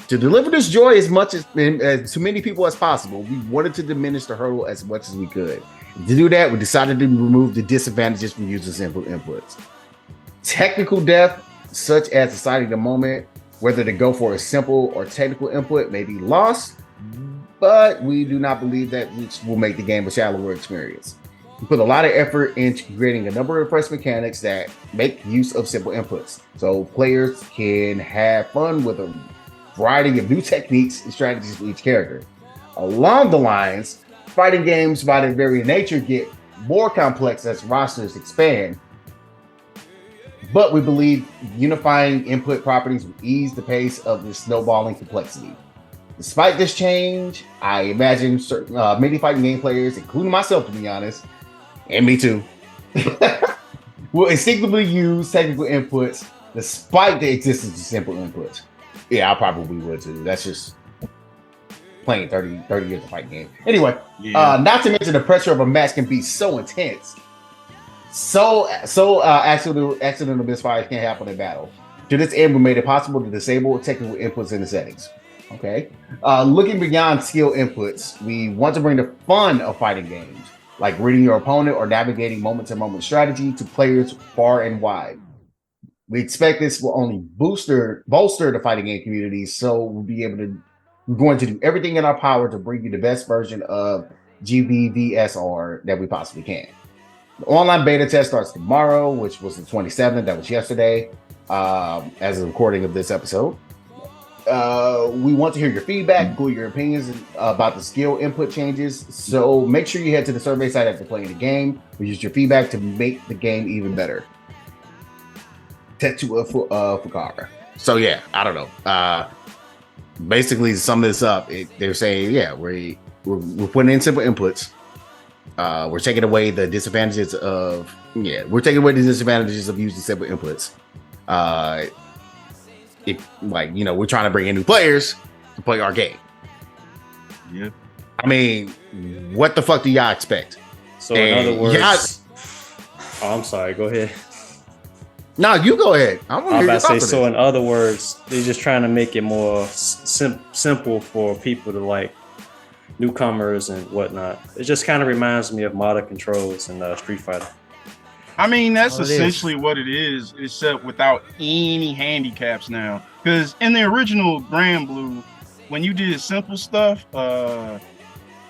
To deliver this joy as much as to many people as possible, we wanted to diminish the hurdle as much as we could. To do that, we decided to remove the disadvantages from using simple inputs. Technical depth, such as deciding the moment whether to go for a simple or technical input, may be lost, but we do not believe that which will make the game a shallower experience. We put a lot of effort into creating a number of fresh mechanics that make use of simple inputs, so players can have fun with a variety of new techniques and strategies for each character. Along the lines, fighting games by their very nature get more complex as rosters expand, but we believe unifying input properties will ease the pace of this snowballing complexity. Despite this change, I imagine many fighting game players, including myself to be honest, and me too, will instinctively use technical inputs despite the existence of simple inputs. Yeah, I probably would too. That's just playing 30 years of fighting game. Anyway, not to mention the pressure of a match can be so intense. Accidental misfires can happen in battle. To this end, we made it possible to disable technical inputs in the settings. Okay. Looking beyond skill inputs, we want to bring the fun of fighting games, like reading your opponent or navigating moment-to-moment strategy, to players far and wide. We expect this will only bolster the fighting game community, so we're going to do everything in our power to bring you the best version of GBVSR that we possibly can. The online beta test starts tomorrow, which was the 27th. That was yesterday, as a recording of this episode. We want to hear your feedback, include your opinions about the skill input changes. So make sure you head to the survey site after playing the game. We use your feedback to make the game even better. Tetsuya Fukawa. So yeah, I don't know. Basically, to sum this up, they're saying, yeah, we're putting in simple inputs. We're taking away the disadvantages of using simple inputs. We're trying to bring in new players to play our game. Yeah. I mean, what the fuck do y'all expect? So in other words, I'm sorry. Go ahead. No, you go ahead. I'm about to say. So in other words, they're just trying to make it more simple for people to like newcomers and whatnot. It just kind of reminds me of modern controls in Street Fighter. I mean, that's essentially what it is, except without any handicaps now. Because in the original Granblue, when you did simple stuff,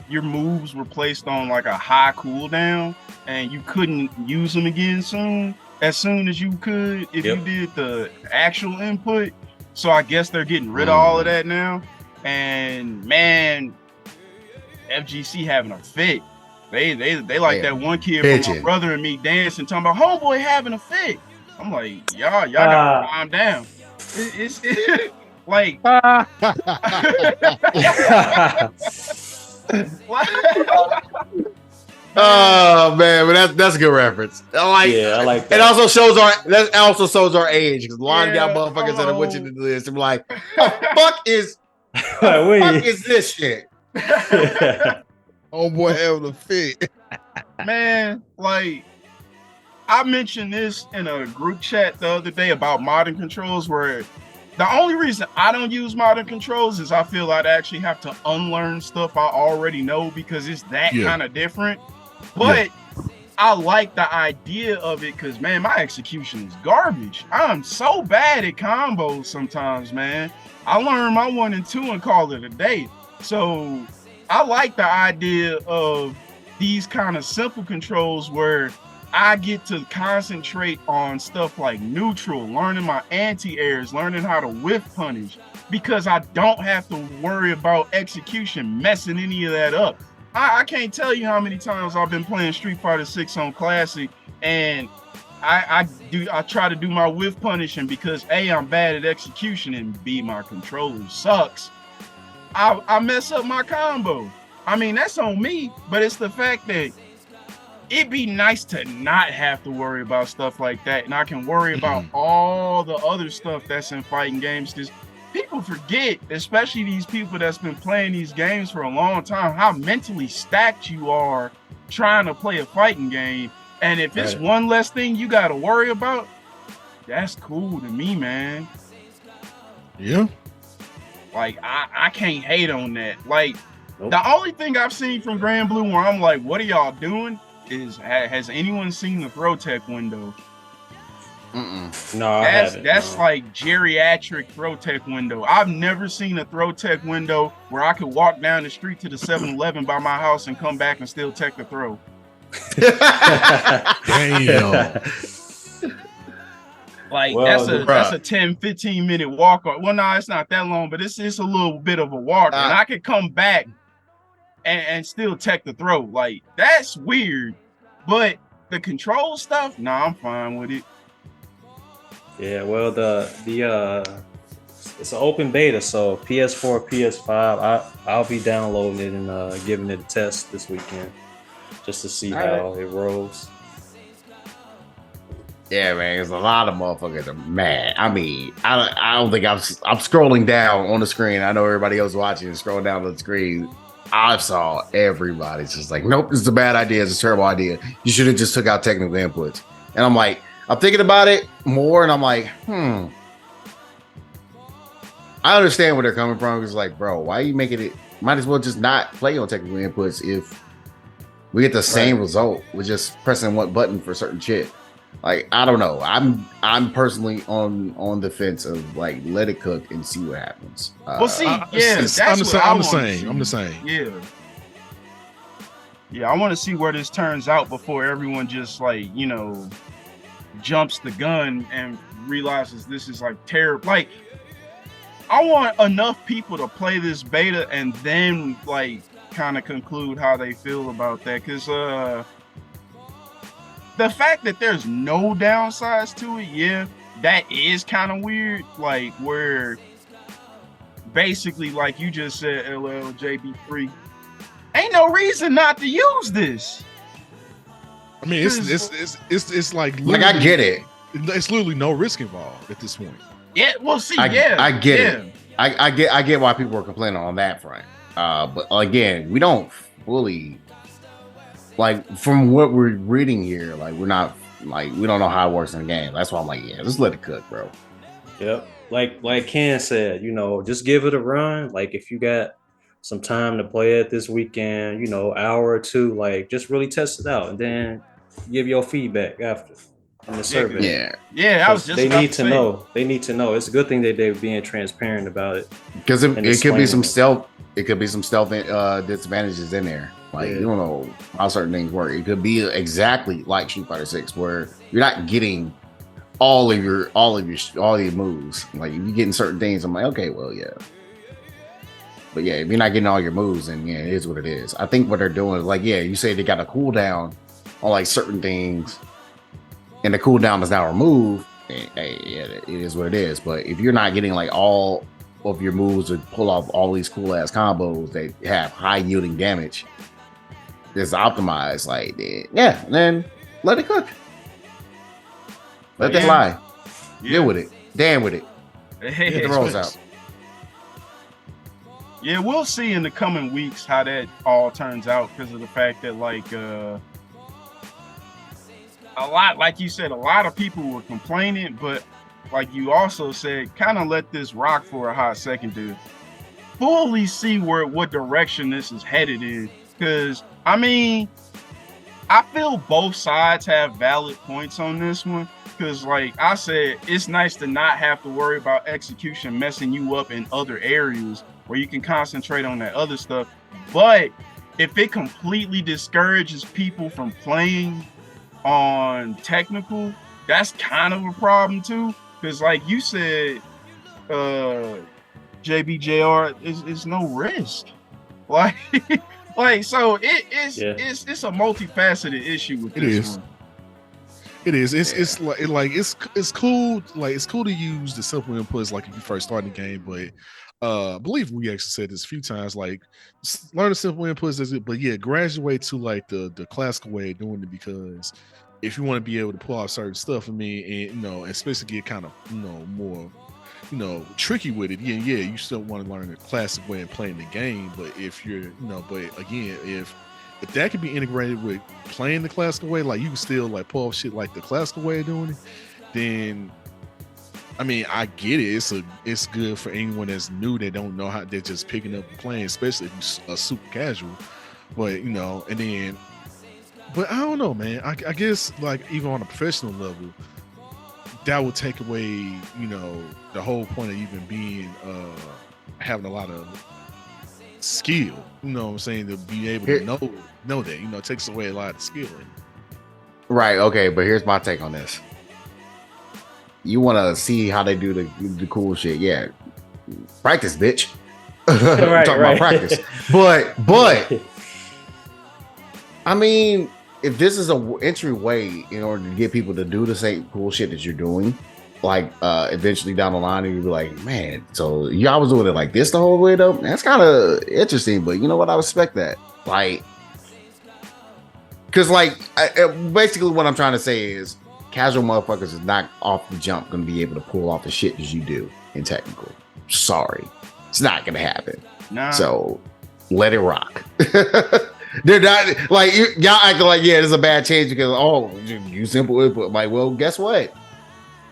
your moves were placed on like a high cooldown, and you couldn't use them again as soon as you could if you did the actual input. So I guess they're getting rid of all of that now. And man, FGC having a fit. They like that one kid from my brother and me dancing, talking about homeboy having a fit. I'm like, y'all gotta calm down. It's like oh man, but that's a good reference. I like that. It also shows our age, because a lot of y'all motherfuckers that are watching this, I'm like, fuck is this shit? Oh boy, having a fit. Man, like I mentioned this in a group chat the other day about modern controls, where the only reason I don't use modern controls is I feel I'd actually have to unlearn stuff I already know, because it's that kind of different. But I like the idea of it, because man, my execution is garbage. I'm so bad at combos sometimes, man. I learned my 1 and 2 and call it a day. So I like the idea of these kind of simple controls where I get to concentrate on stuff like neutral, learning my anti-airs, learning how to whiff punish, because I don't have to worry about execution messing any of that up. I can't tell you how many times I've been playing Street Fighter 6 on Classic, and I try to do my whiff punishing because A, I'm bad at execution, and B, my controller sucks. I mess up my combo. I mean, that's on me, but it's the fact that it'd be nice to not have to worry about stuff like that, and I can worry about all the other stuff that's in fighting games, because people forget, especially these people that's been playing these games for a long time, how mentally stacked you are trying to play a fighting game. And if it's one less thing you got to worry about, that's cool to me, man. Yeah. Like, I can't hate on that. Like, the only thing I've seen from Granblue where I'm like, what are y'all doing? Is, has anyone seen the throw tech window? No, I haven't. That's like geriatric throw tech window. I've never seen a throw tech window where I could walk down the street to the 7-Eleven by my house and come back and still tech the throw. Damn. Like, that's a 10-15 minute walk. Well, no, it's not that long, but it's a little bit of a walk, and I could come back and still tech the throw. Like, that's weird. But the control stuff, nah, I'm fine with it. Yeah, well, it's an open beta, so PS4, PS5, I'll be downloading it and giving it a test this weekend, just to see how it rolls. Yeah, man, there's a lot of motherfuckers are mad. I mean, I don't think I'm scrolling down on the screen. I know everybody else watching and scrolling down on the screen. I saw everybody's just like, nope, this is a bad idea. It's a terrible idea. You should have just took out technical inputs. And I'm like, I'm thinking about it more, and I'm like, I understand where they're coming from. It's like, bro, why are you making it? Might as well just not play on technical inputs if we get the same result with just pressing one button for certain shit. Like, I don't know. I'm personally on the fence of like, let it cook and see what happens. Well, see, I'm the same. Yeah, I want to see where this turns out before everyone just like, jumps the gun and realizes this is like terrible. Like, I want enough people to play this beta and then like kind of conclude how they feel about that, because the fact that there's no downsides to it, that is kind of weird. Like where basically, like you just said, LLJB3, ain't no reason not to use this. I mean, it's like I get it. It's literally no risk involved at this point. Yeah, well, see, I get it. I get why people are complaining on that front. But again, we don't fully like from what we're reading here. Like we're not like we don't know how it works in the game. That's why I'm like, yeah, just let it cook, bro. Yep. Like Ken said, just give it a run. Like if you got some time to play it this weekend, hour or two, like just really test it out and then give your feedback after in the survey. Yeah. I was just they need to know. They need to know. It's a good thing that they're being transparent about it. Because it could be some stealth. It could be some stealth disadvantages in there. Like you don't know how certain things work. It could be exactly like Street Fighter 6, where you're not getting all of your moves. Like if you're getting certain things, I'm like, okay, well, yeah. But yeah, if you're not getting all your moves, then yeah, it is what it is. I think what they're doing is like, yeah, you say they got a cooldown on like certain things, and the cooldown is now removed. Hey, yeah, it is what it is. But if you're not getting like all of your moves to pull off all these cool ass combos that have high yielding damage, that's optimized, like yeah, then let it cook. Let that lie. Deal with it. Damn with it. Get the rolls out. Yeah, we'll see in the coming weeks how that all turns out because of the fact that like a lot, like you said, a lot of people were complaining, but like you also said, kind of let this rock for a hot second to fully see what direction this is headed in. Because I mean, I feel both sides have valid points on this one. Because like I said, it's nice to not have to worry about execution messing you up in other areas where you can concentrate on that other stuff. But if it completely discourages people from playing on technical, that's kind of a problem too. Because like you said, JBJR, is no risk. Like, so it's a multifaceted issue with this one. It is. It's cool. Like it's cool to use the simple inputs like if you first start the game, but I believe we actually said this a few times. Like learn the simple inputs, but yeah, graduate to like the classical way of doing it, because if you want to be able to pull out certain stuff, I mean, and especially get kind of more tricky with it. Yeah, you still want to learn the classic way of playing the game, but if you're but again, if that can be integrated with playing the classical way, like you can still like pull off shit like the classical way of doing it, then I mean, I get it. It's good for anyone that's new that don't know how they're just picking up and playing, especially if you're a super casual. But but I don't know, man. I guess like even on a professional level, that would take away, the whole point of even being having a lot of skill. You know what I'm saying? To be able to know that, it takes away a lot of skill. Right. Okay. But here's my take on this. You want to see how they do the cool shit? Yeah. Practice, bitch. Right, talking about practice. But I mean, if this is an entryway in order to get people to do the same cool shit that you're doing, like eventually down the line, and you'll be like, man, so y'all was doing it like this the whole way though? That's kind of interesting, but you know what? I respect that. Like, because like basically what I'm trying to say is casual motherfuckers is not off the jump going to be able to pull off the shit that you do in technical. Sorry. It's not going to happen. Nah. So let it rock. They're not like y'all acting like, yeah, this is a bad change because you simple input. Like, well, guess what?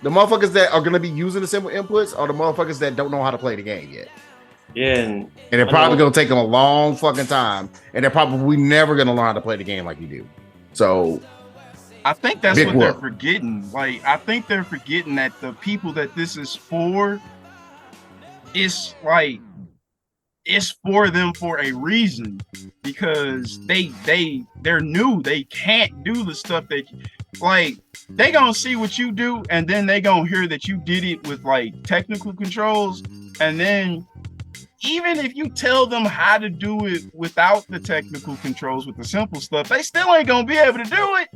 The motherfuckers that are going to be using the simple inputs are the motherfuckers that don't know how to play the game yet. Yeah, and they're probably going to take them a long fucking time, and they're probably never going to learn how to play the game like you do. So I think that's what they're forgetting. Like, I think they're forgetting that the people that this is for, it's like, it's for them for a reason, because they're new. They can't do the stuff that, like, they gonna see what you do, and then they gonna hear that you did it with like technical controls, and then even if you tell them how to do it without the technical controls with the simple stuff, they still ain't gonna be able to do it.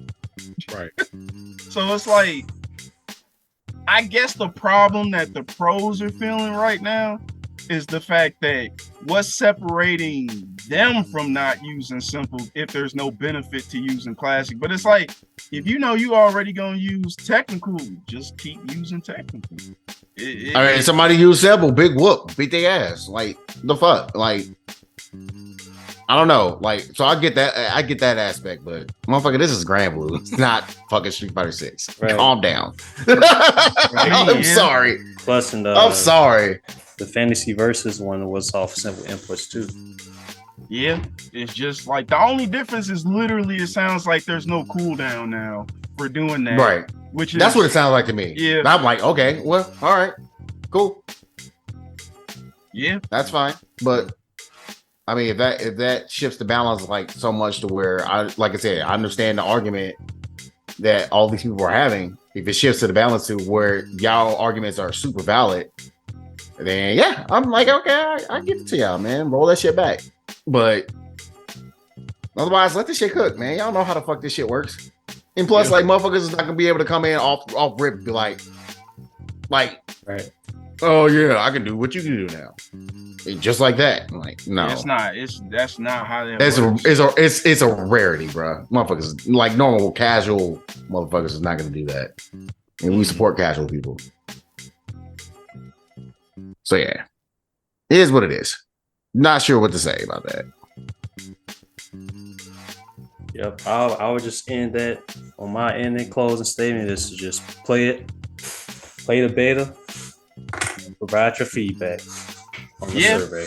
Right. So it's like, I guess the problem that the pros are feeling right now is the fact that what's separating them from not using simple if there's no benefit to using classic. But it's like, if you know you already gonna use technical, just keep using technical. I mean, somebody use simple, big whoop, beat their ass. Like, the fuck? Like, I don't know. Like, so I get that aspect, but motherfucker, this is Granblue. It's not fucking Street Fighter 6. Right. Calm down. I'm sorry. Plus, I'm sorry. The Fantasy Versus one was off simple inputs too. Yeah, it's just like the only difference is literally it sounds like there's no cooldown now for doing that. Right. Which is, that's what it sounds like to me. Yeah. And I'm like, okay, well, all right, cool. Yeah, that's fine. But I mean, if that shifts the balance like so much to where like I said, I understand the argument that all these people are having. If it shifts to the balance to where y'all arguments are super valid, then yeah, I'm like, okay, I give it to y'all, man. Roll that shit back. But otherwise, let this shit cook, man. Y'all know how the fuck this shit works. And plus, like, motherfuckers is not gonna be able to come in off rip and be like, right. Oh yeah, I can do what you can do now. And just like that. I'm like, no. That's not how that works. It's a rarity, bro. Motherfuckers, like normal casual motherfuckers is not gonna do that. And we support casual people. So yeah. It is what it is. Not sure what to say about that. Yep, I would just end that on my ending closing statement is to just play the beta, and provide your feedback on the survey.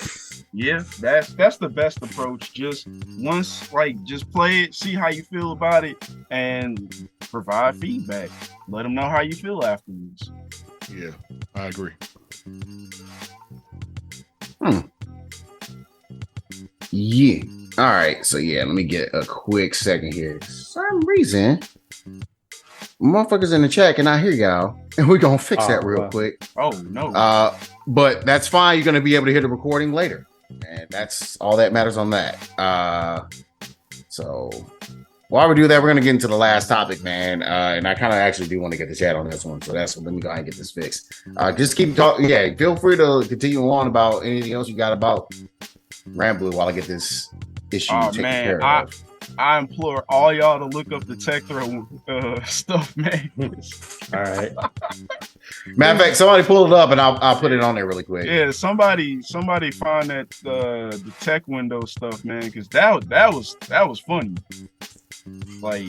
Yeah, that's the best approach. Just once, like, just play it, see how you feel about it, and provide feedback. Let them know how you feel afterwards. Yeah, I agree. Yeah. All right. So yeah, let me get a quick second here. For some reason, motherfuckers in the chat cannot hear y'all, and we're gonna fix that real quick. Oh no. But that's fine. You're gonna be able to hear the recording later, and that's all that matters on that. So while we do that, we're gonna get into the last topic, man. And I kind of actually do want to get the chat on this one, so let me go ahead and get this fixed. Just keep talking. Yeah, feel free to continue on about anything else you got about Granblue while I get this issue taken care of. I implore all y'all to look up the tech throw stuff, man. All right. Matter of fact, somebody pull it up and I'll put it on there really quick. Yeah, somebody find that the tech window stuff, man, because that was funny. Like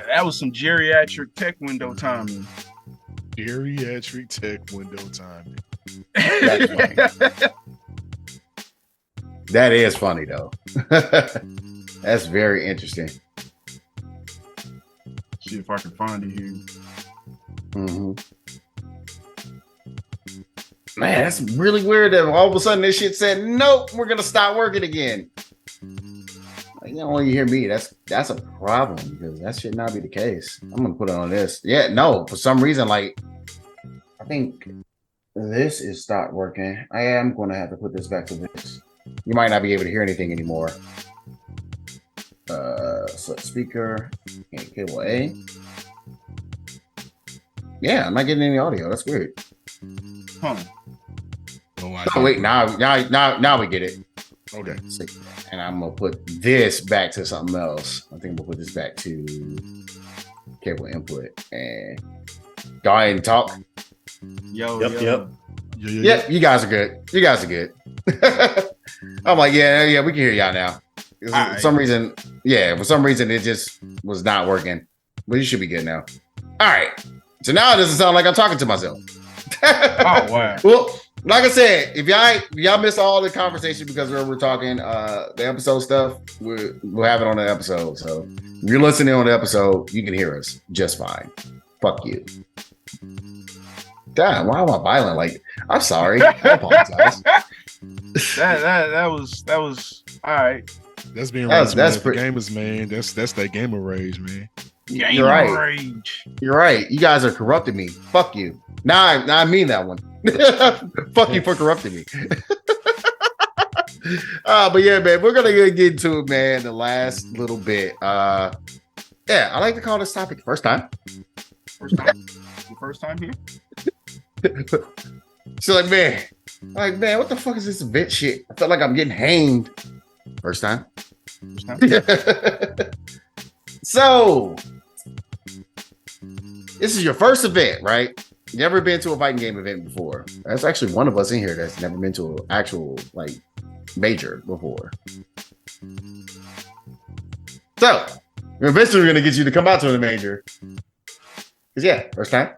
that was some geriatric tech window timing. Geriatric tech window timing. That is funny though. That's very interesting. See if I can find it here. Mm-hmm. Man, that's really weird that all of a sudden this shit said, nope, we're gonna stop working again. Like, you know, when you hear me, that's a problem because that should not be the case. I'm gonna put it on this. Yeah, no, for some reason, like I think this is stopped working. I am gonna have to put this back to this. You might not be able to hear anything anymore. Select speaker and cable A. Yeah, I'm not getting any audio. That's weird. Huh. Oh wait, now we get it. Okay. And I'm gonna put this back to something else. I think we'll put this back to cable input and go ahead and talk. Yep. Yep, you guys are good. I'm like, yeah, we can hear y'all now. For some reason it just was not working. But you should be good now. All right. So now it doesn't sound like I'm talking to myself. Oh wow. Well, like I said, if y'all missed all the conversation because we're talking the episode stuff, we'll have it on the episode. So if you're listening on the episode, you can hear us just fine. Fuck you. Damn, why am I violent? Like, I'm sorry. I apologize. that was all right. That's being rage, that's gamers, man. That's that gamer rage, man. You're right. You're right. You guys are corrupting me. Fuck you. Now I mean that one. Fuck you for corrupting me. But yeah, man, we're gonna get into it, man. The last little bit. Yeah, I like to call this topic first time. First time? Your first time here? So like, man, what the fuck is this event shit? I felt like I'm getting hanged. First time. So, this is your first event, right? Never been to a fighting game event before. There's actually one of us in here that's never been to an actual like major before. So, we're eventually going to get you to come out to the major. Cause yeah, first time.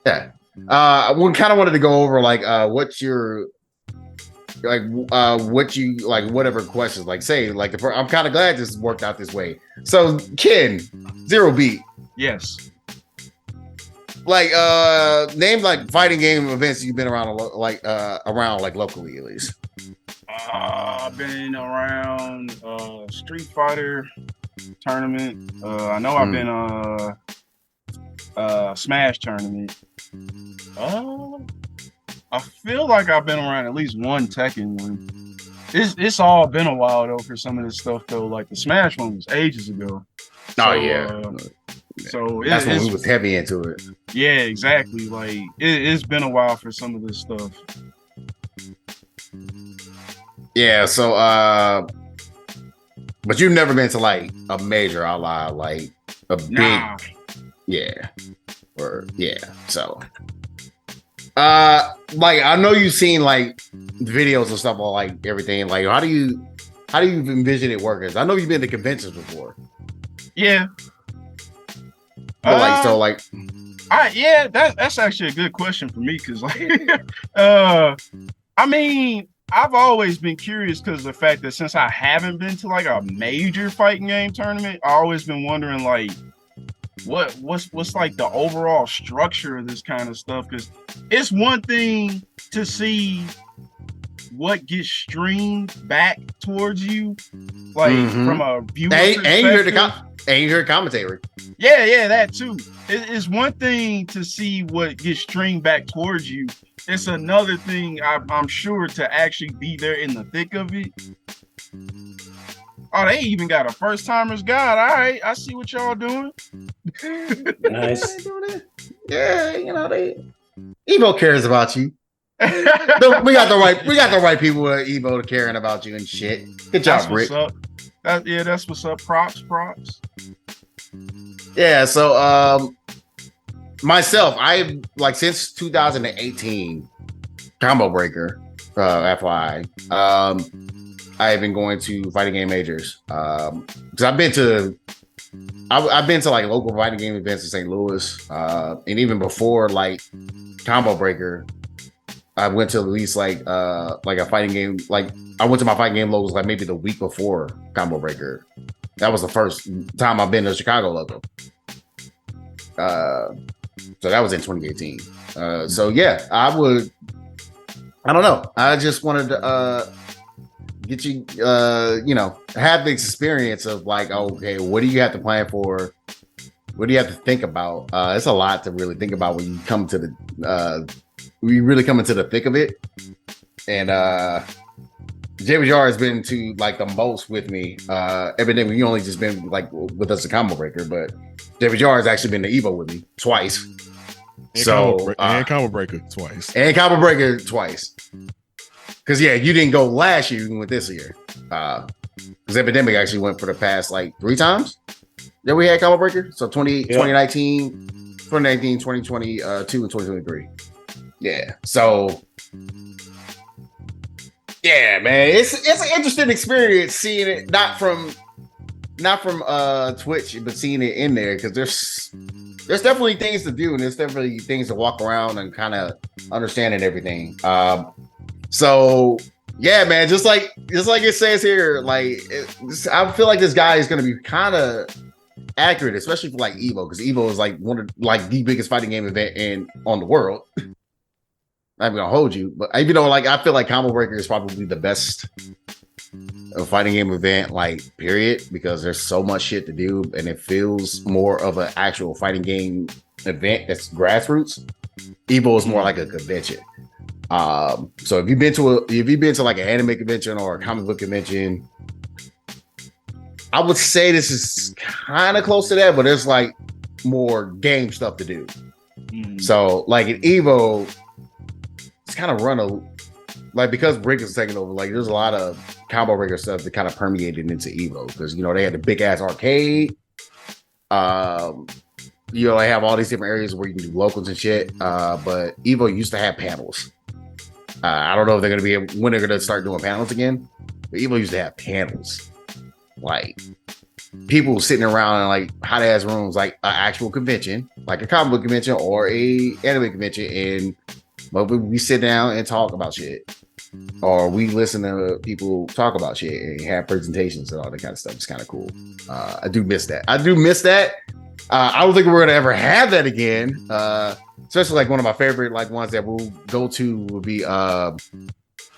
Yeah. We kind of wanted to go over like what your what you like, whatever questions, like say like I'm kind of glad this worked out this way. So Ken, Zero Beat. Yes. Like name like fighting game events you've been around around like locally at least. I've been around Street Fighter tournament. I know I've been Smash tournament. I feel like I've been around at least one Tekken one. It's all been a while though for some of this stuff though. Like the Smash one was ages ago. So that's when we was heavy into it. Yeah, exactly. Like it's been a while for some of this stuff. Yeah, so but you've never been to like a major like a big so like I know you've seen like videos and stuff on like everything. Like how do you envision it working? I know you've been to conventions before. Yeah. But that's actually a good question for me because like I mean I've always been curious because of the fact that since I haven't been to like a major fighting game tournament, I've always been wondering like what's like the overall structure of this kind of stuff, because it's one thing to see what gets streamed back towards you like from a viewer perspective. And you hear commentary. Yeah, that too. It's one thing to see what gets streamed back towards you. It's another thing, I'm sure, to actually be there in the thick of it. Oh, they even got a first timers guide. All right, I see what y'all doing. Nice. Yeah, you know Evo cares about you. we got the right people at Evo to caring about you and shit. Good job, Rick. That's what's up. Props. Yeah, so myself, I've like since 2018, Combo Breaker, FYI. I've been going to fighting game majors. Because I've been to like local fighting game events in St. Louis. And even before like Combo Breaker, I went to at least like a fighting game. Like I went to my fighting game locals like maybe the week before Combo Breaker. That was the first time I've been to Chicago local. So that was in 2018. So yeah, I don't know. I just wanted to get you have the experience of like, okay, what do you have to plan for? What do you have to think about? It's a lot to really think about when you come to we really come into the thick of it. And David Jar has been to like the most with me. Evidently, you only just been like with us a Combo Breaker, but David Jar has actually been to Evo with me twice. And Combo Breaker twice. And Combo Breaker twice. Because yeah, you didn't go last year, you went this year. Because Epidemic actually went for the past like 3 times that we had Combo Breaker. So 2019, 2022, and 2023. Yeah. So yeah, man, it's an interesting experience seeing it not from Twitch, but seeing it in there, because there's definitely things to do and there's definitely things to walk around and kind of understand and everything. So yeah, man, just like it says here, like I feel like this guy is going to be kind of accurate, especially for like Evo, because Evo is like one of like the biggest fighting game event on the world. I'm gonna hold you, but even though like I feel like Combo Breaker is probably the best fighting game event, like period, because there's so much shit to do and it feels more of an actual fighting game event that's grassroots. Evo is more like a convention. So if you've been to like an anime convention or a comic book convention, I would say this is kind of close to that, but it's like more game stuff to do. So like at Evo, it's kind of because Brick is taking over. Like there's a lot of combo breaker stuff that kind of permeated into Evo because they had the big ass arcade. They have all these different areas where you can do locals and shit. But Evo used to have panels. I don't know if they're gonna when they're gonna start doing panels again. But Evo used to have panels, like people sitting around in like hot ass rooms, like an actual convention, like a comic book convention or a anime convention, and we sit down and talk about shit, or we listen to people talk about shit and have presentations and all that kind of stuff. It's kind of cool. I do miss that. I don't think we're gonna ever have that again. Especially like one of my favorite like ones that we'll go to would be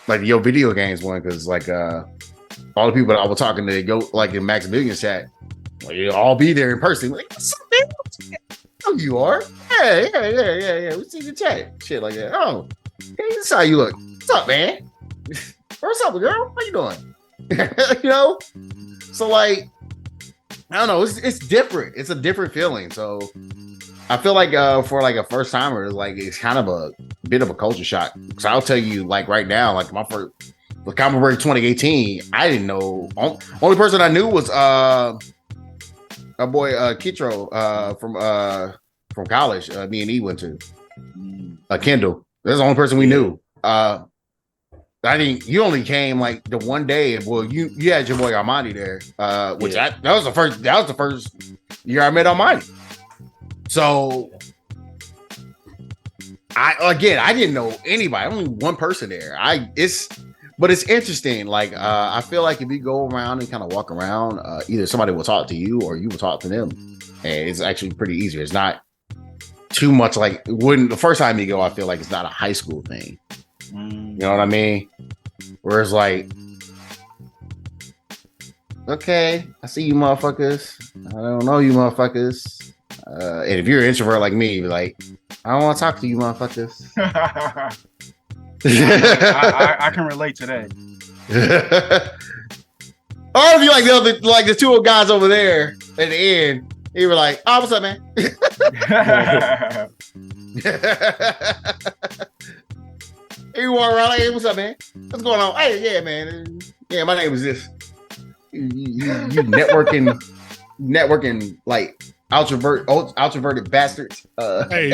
like the Yo Video Games one, because like all the people that I was talking to go like in Max Billions chat, you'll all be there in person. Like, what's up, man? Oh, you are? Yeah. We see the chat, shit like that. Oh, hey, this is how you look. What's up, man? What's up, girl? How you doing? So like, I don't know. It's different. It's a different feeling. So I feel like for like a first timer, like it's kind of a bit of a culture shock. So I'll tell you, like right now, like my first Comic Break 2018, I didn't know. Only person I knew was our boy Kitro from college. Me and E went to Kendall. That's the only person we knew. You only came like the one day. Well, you had your boy Armani there, that was the first year I met Armani. So I didn't know anybody. Only one person there. But it's interesting. Like I feel like if you go around and kind of walk around, either somebody will talk to you or you will talk to them, and it's actually pretty easy. It's not too much like when the first time you go. I feel like it's not a high school thing. You know what I mean? Whereas like, okay, I see you motherfuckers. I don't know you motherfuckers. And if you're an introvert like me, you're like, I don't want to talk to you motherfuckers. I can relate to that. Or if you like the two old guys over there at the end, you were like, oh, what's up, man? You walk around like, hey, what's up, man? What's going on? Hey, yeah, man. Yeah, my name is this. You networking like ultraverted bastards. Hey,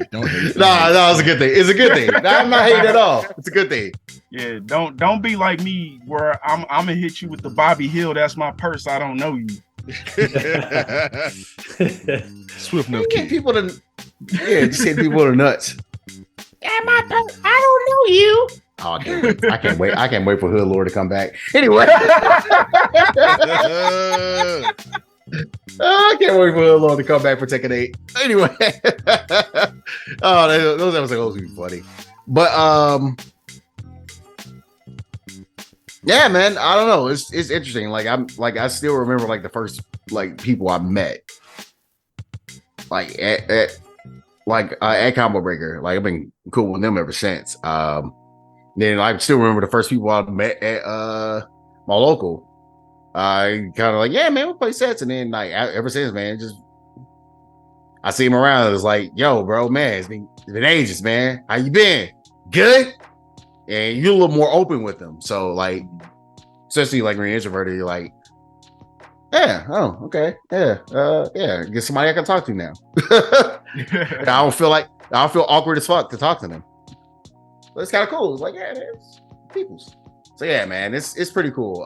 don't hate. No, it's a good thing. It's a good thing. I'm not hating at all. It's a good thing. Yeah, don't be like me where I'm gonna hit you with the Bobby Hill. That's my purse. I don't know you. Swift no key. Just hit people to nuts. Yeah, my purse. I don't know you. Oh, I can't wait. I can't wait for Hood Lord to come back. Anyway. I can't wait for Hood Lord to come back for Tekken 8. Anyway. Those episodes would be funny. But yeah, man, I don't know. It's interesting. Like I still remember like the first like people I met. Like at Combo Breaker. Like I've been cool with them ever since. Then I still remember the first people I met at my local. I kind of like, yeah, man, we'll play sets. And then like ever since, man, just I see him around. It's like, yo, bro, man, it's been ages, man. How you been? Good? And you're a little more open with them. So like, especially like when you're introverted, you're like, yeah, oh, okay, yeah, get somebody I can talk to now. I don't feel awkward as fuck to talk to them. But it's kind of cool. It's like, yeah, it's people's. So yeah, man, it's pretty cool.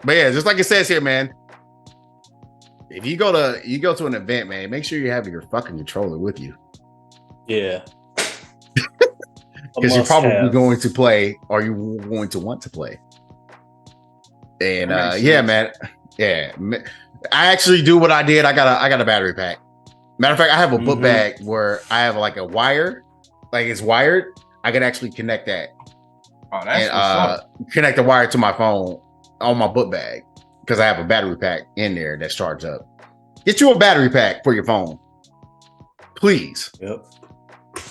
But yeah, just like it says here, man. If you go to an event, man, make sure you have your fucking controller with you. Yeah. Because you're probably going to play, or you're going to want to play. And yeah, man. Yeah. I actually do what I did. I got a battery pack. Matter of fact, I have a book bag where I have like a wire, like it's wired. I can actually connect that. Oh, that's connect the wire to my phone on my book bag because I have a battery pack in there that's charged up. Get you a battery pack for your phone, please. Yep,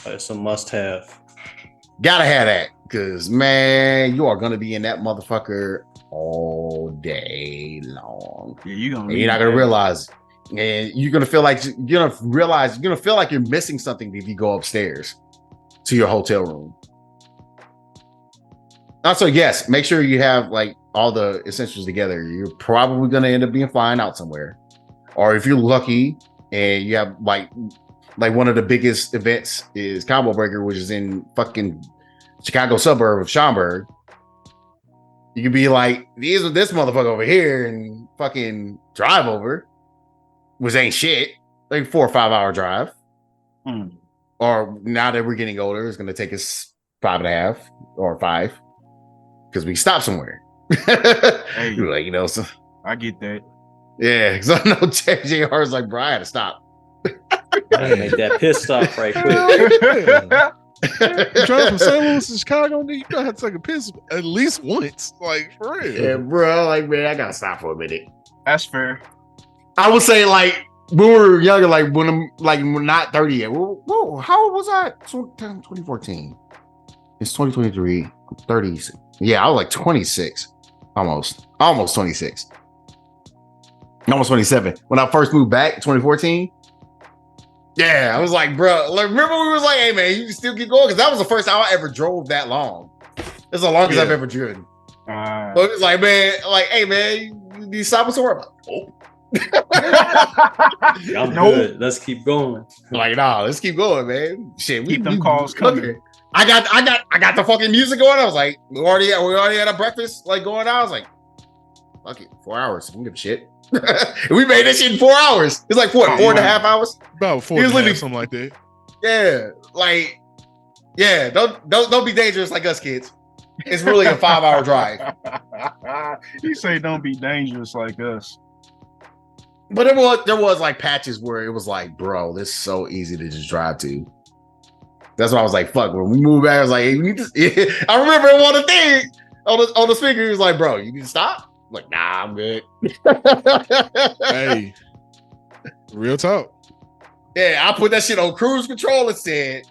it's a must-have. Gotta have that because man, you are gonna be in that motherfucker all day long. Yeah, you're not And you're gonna feel like you're gonna feel like you're missing something if you go upstairs to your hotel room. Also, yes, make sure you have like all the essentials together. You're probably gonna end up being flying out somewhere, or if you're lucky and you have like one of the biggest events is Combo Breaker, which is in fucking Chicago suburb of Schaumburg. You could be like, this motherfucker over here and fucking drive over, which ain't shit. Like 4 or 5 hour drive. Or now that we're getting older, it's gonna take us 5.5 or 5 because we stop somewhere. Hey, like, you know, so I get that. Yeah, because I know JR is like, bro, I had to stop. Gotta make that piss stop right quick. You drive from St. Louis to Chicago, you gotta have to take a piss at least once. Like, for real. Yeah, bro, like, man, I gotta stop for a minute. That's fair. I would say, like, when we were younger, like, we're not 30 yet. Whoa, how old was I? 2014. It's 2023. I'm 30. Yeah, I was like 26. Almost 26. Almost 27. When I first moved back, 2014. Yeah, I was like, bro, like, remember we was like, hey, man, you can still keep going? Because that was the first time I ever drove that long. It's the longest I've ever driven. So it was like, man, like, hey, man, you need to stop somewhere? I'm like, oh. I'm good. Let's keep going. Like, nah, let's keep going, man. Shit, keep them calls coming. I got the fucking music going. I was like, we already had a breakfast like going out. I was like, fuck it, 4 hours. I don't give a shit. We made this shit in 4 hours. It's like what, 4.5 hours? About 4 hours, something like that. Yeah, like, yeah. Don't be dangerous like us kids. It's really a 5 hour drive. You say don't be dangerous like us. But there was like patches where it was like, bro, this is so easy to just drive to. That's why I was like, fuck. When we moved back, I was like, hey, we need to, I remember on the thing on the speaker, he was like, bro, you need to stop. I'm like, nah, I'm good. Hey, real talk. Yeah, I put that shit on cruise control and said.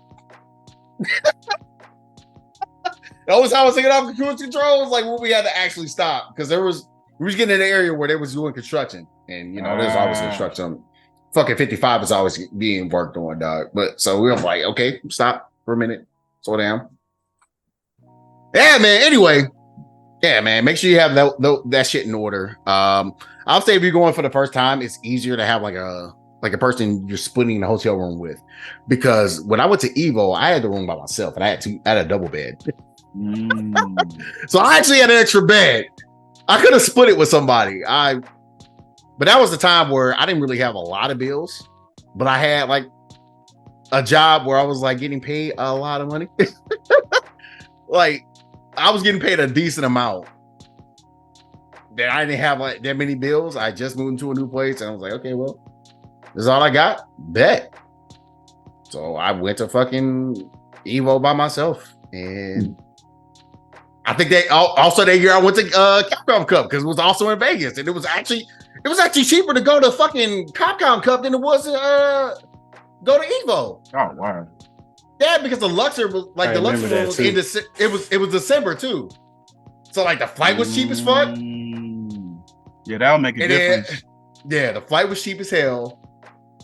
That was how I was taking off the cruise control. Was like when we had to actually stop because we was getting in an area where they was doing construction, and you know there's always construction. Fucking 55 is always being worked on, dog. But so we were like, okay, stop for a minute, slow down. Yeah, man. Anyway, yeah, man. Make sure you have that shit in order. I'll say if you're going for the first time, it's easier to have like a person you're splitting the hotel room with, because when I went to Evo, I had the room by myself and I had a double bed. So I actually had an extra bed. I could have split it with somebody. But that was the time where I didn't really have a lot of bills, but I had like a job where I was like getting paid a lot of money. Like I was getting paid a decent amount. Then I didn't have like that many bills. I just moved into a new place and I was like, okay, well, this is all I got. Bet. So I went to fucking Evo by myself. And I think also that year I went to Capcom Cup because it was also in Vegas. And it was actually cheaper to go to fucking Capcom Cup than it was to go to Evo. Oh wow. Yeah, because the Luxor was like the Luxor was in it was December too. So like the flight was cheap as fuck. Yeah, that'll make a difference. Yeah, the flight was cheap as hell.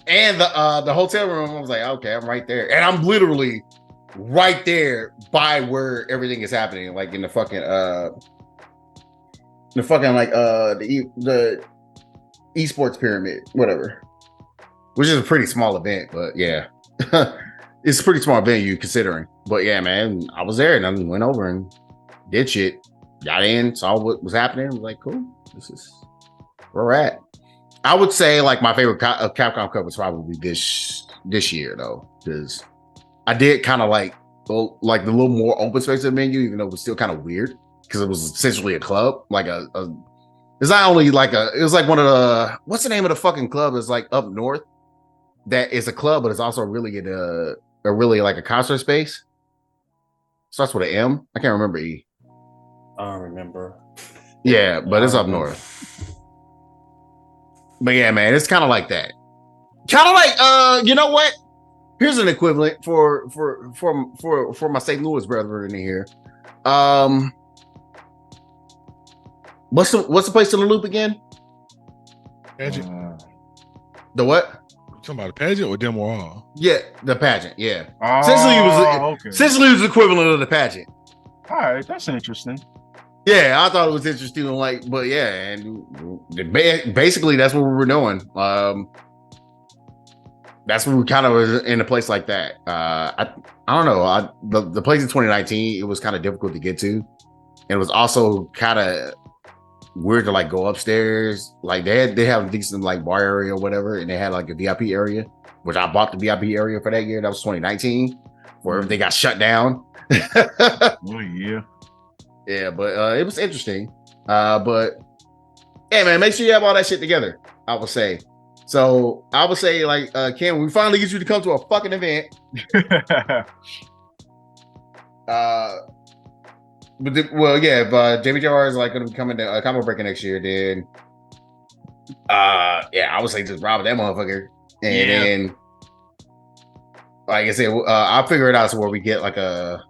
And the hotel room, I was like, okay, I'm right there. And I'm literally right there by where everything is happening, like in the fucking like the esports pyramid, whatever. Which is a pretty small event, but yeah. It's a pretty small venue considering. But yeah, man, I was there and I went over and did shit. Got in, saw what was happening. I was like, cool, this is where we're at. I would say like my favorite Capcom Cup was probably this year though, because I did kind of like go like the little more open space of the venue, even though it was still kind of weird because it was essentially a club, like it's not only like it was like one of the, what's the name of the fucking club? It's like up north that is a club, but it's also really really like a concert space. Starts with an M. I can't remember E. I don't remember. Yeah, but it's up north. But yeah, man, it's kind of like that. Kind of like, you know what? Here's an equivalent for my St. Louis brethren in here. What's the place in the loop again? Magic. The what? Talking about a pageant or demo hall? Yeah, the pageant. Yeah. Oh, Essentially, it was the equivalent of the pageant. All right, that's interesting. Yeah, I thought it was interesting. Like, but yeah, and basically that's what we were doing. That's when we kind of was in a place like that. I don't know. The place in 2019, it was kind of difficult to get to, and it was also kind of weird to like go upstairs. Like they have a decent like bar area or whatever, and they had like a VIP area, which I bought the VIP area for that year. That was 2019, where everything got shut down. Oh yeah, yeah, but it was interesting. But yeah, man, make sure you have all that shit together. I would say. So I would say, like, Ken, we finally get you to come to a fucking event. Well, yeah, if JBJR is like going to be coming to Combo Breaker next year, then yeah, I would say just rob that motherfucker, and then like I said, I'll figure it out so where we get like a.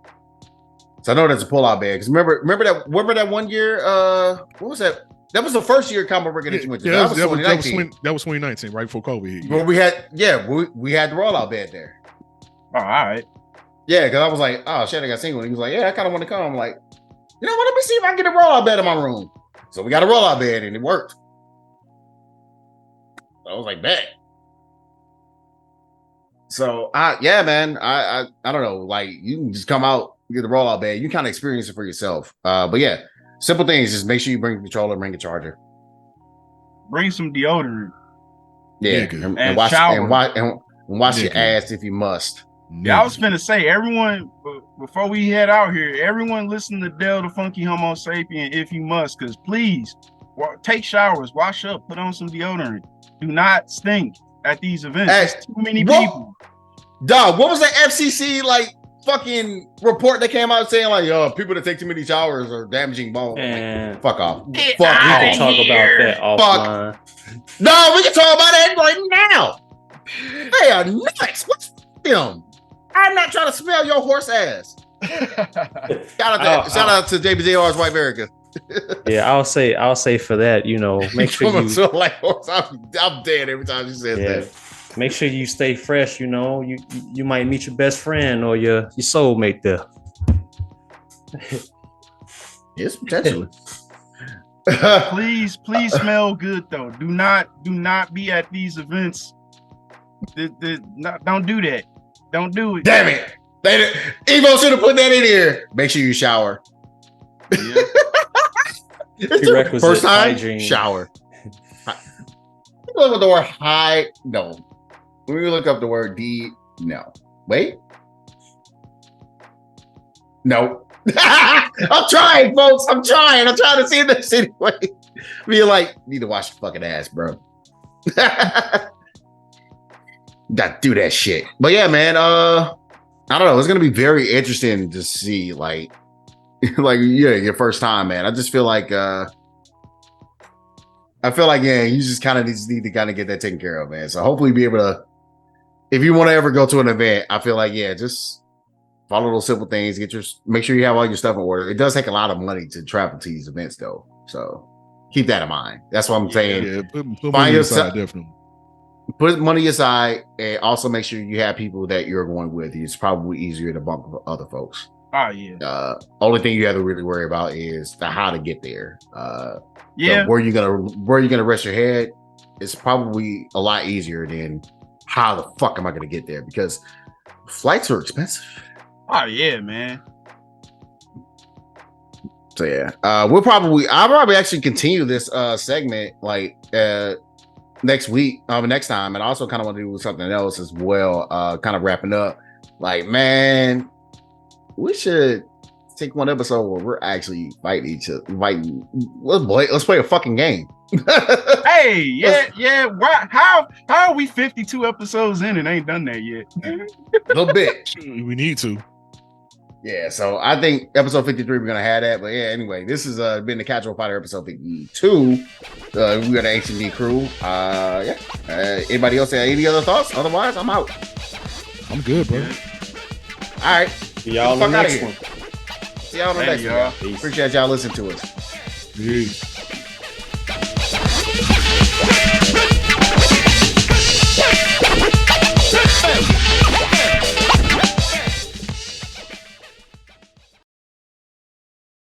So I know that's a pull-out bag. Because remember that one year? What was that? That was the first year Combo Breaker that you went to. Yeah, that was 2019, right before COVID. Well, we had the rollout bed there. Oh, all right. Yeah, because I was like, oh shit, I got single. He was like, yeah, I kind of want to come. I'm like, you know what? Let me see if I can get a rollout bed in my room. So we got a rollout bed and it worked. So I was like, bet. So yeah, man, I don't know. Like you can just come out, get the rollout bed. You kind of experience it for yourself. But yeah, simple things. Just make sure you bring a controller, bring a charger, bring some deodorant. Yeah, and wash your ass if you must. Yeah, I was finna say, everyone, before we head out here, everyone listen to Del the Funky Homo Sapien if you must, because please, take showers, wash up, put on some deodorant. Do not stink at these events. There's too many people. Dog, what was the FCC, like, fucking report that came out saying, like, people that take too many showers are damaging bones? Like, fuck off. We can talk about that offline. No, we can talk about it right now. They are nuts. What's them? I'm not trying to smell your horse ass. Shout out to JBJR's White America. Yeah, I'll say for that, make sure you. Like horse, I'm dead every time you say that. Make sure you stay fresh. You might meet your best friend or your soulmate there. Yes, potentially. Please smell good though. Do not be at these events. Don't do that. Don't do it. Damn it. Evo should have put that in here. Make sure you shower. Yeah. Prerequisite first time, hygiene. Shower. Look at the word high. No. When we look up the word D, no. Wait. No. I'm trying, folks. I'm trying to see this anyway. Be like, need to wash your fucking ass, bro. Got to do that shit. But yeah, man, I don't know. It's gonna be very interesting to see, like your first time, man. I just feel like you just kind of need to kind of get that taken care of, man. So hopefully be able to, if you want to ever go to an event, I feel like, just follow those simple things, make sure you have all your stuff in order. It does take a lot of money to travel to these events though. So keep that in mind. That's what I'm saying. Yeah, put money aside, definitely. Put money aside and also make sure you have people that you're going with. It's probably easier to bump other folks. Oh yeah. Only thing you have to really worry about is the how to get there. Yeah. Where you gonna rest your head? It's probably a lot easier than how the fuck am I gonna get there, because flights are expensive. Oh yeah, man. So yeah, I'll probably actually continue this segment next week, next time, and I also kind of want to do something else as well. Kind of wrapping up, like, man, we should take one episode where we're actually fighting each other. Let's play a fucking game. Hey, yeah. Why? How are we 52 episodes in and ain't done that yet? A little bit. We need to. Yeah, so I think episode 53 we're gonna have that. But yeah, anyway, this has been the Casual Fighter episode 52. We got the HMD crew. Anybody else have any other thoughts? Otherwise, I'm out. I'm good, bro. All right. See y'all on the next one. See y'all on the next one. Appreciate y'all listening to us. Peace.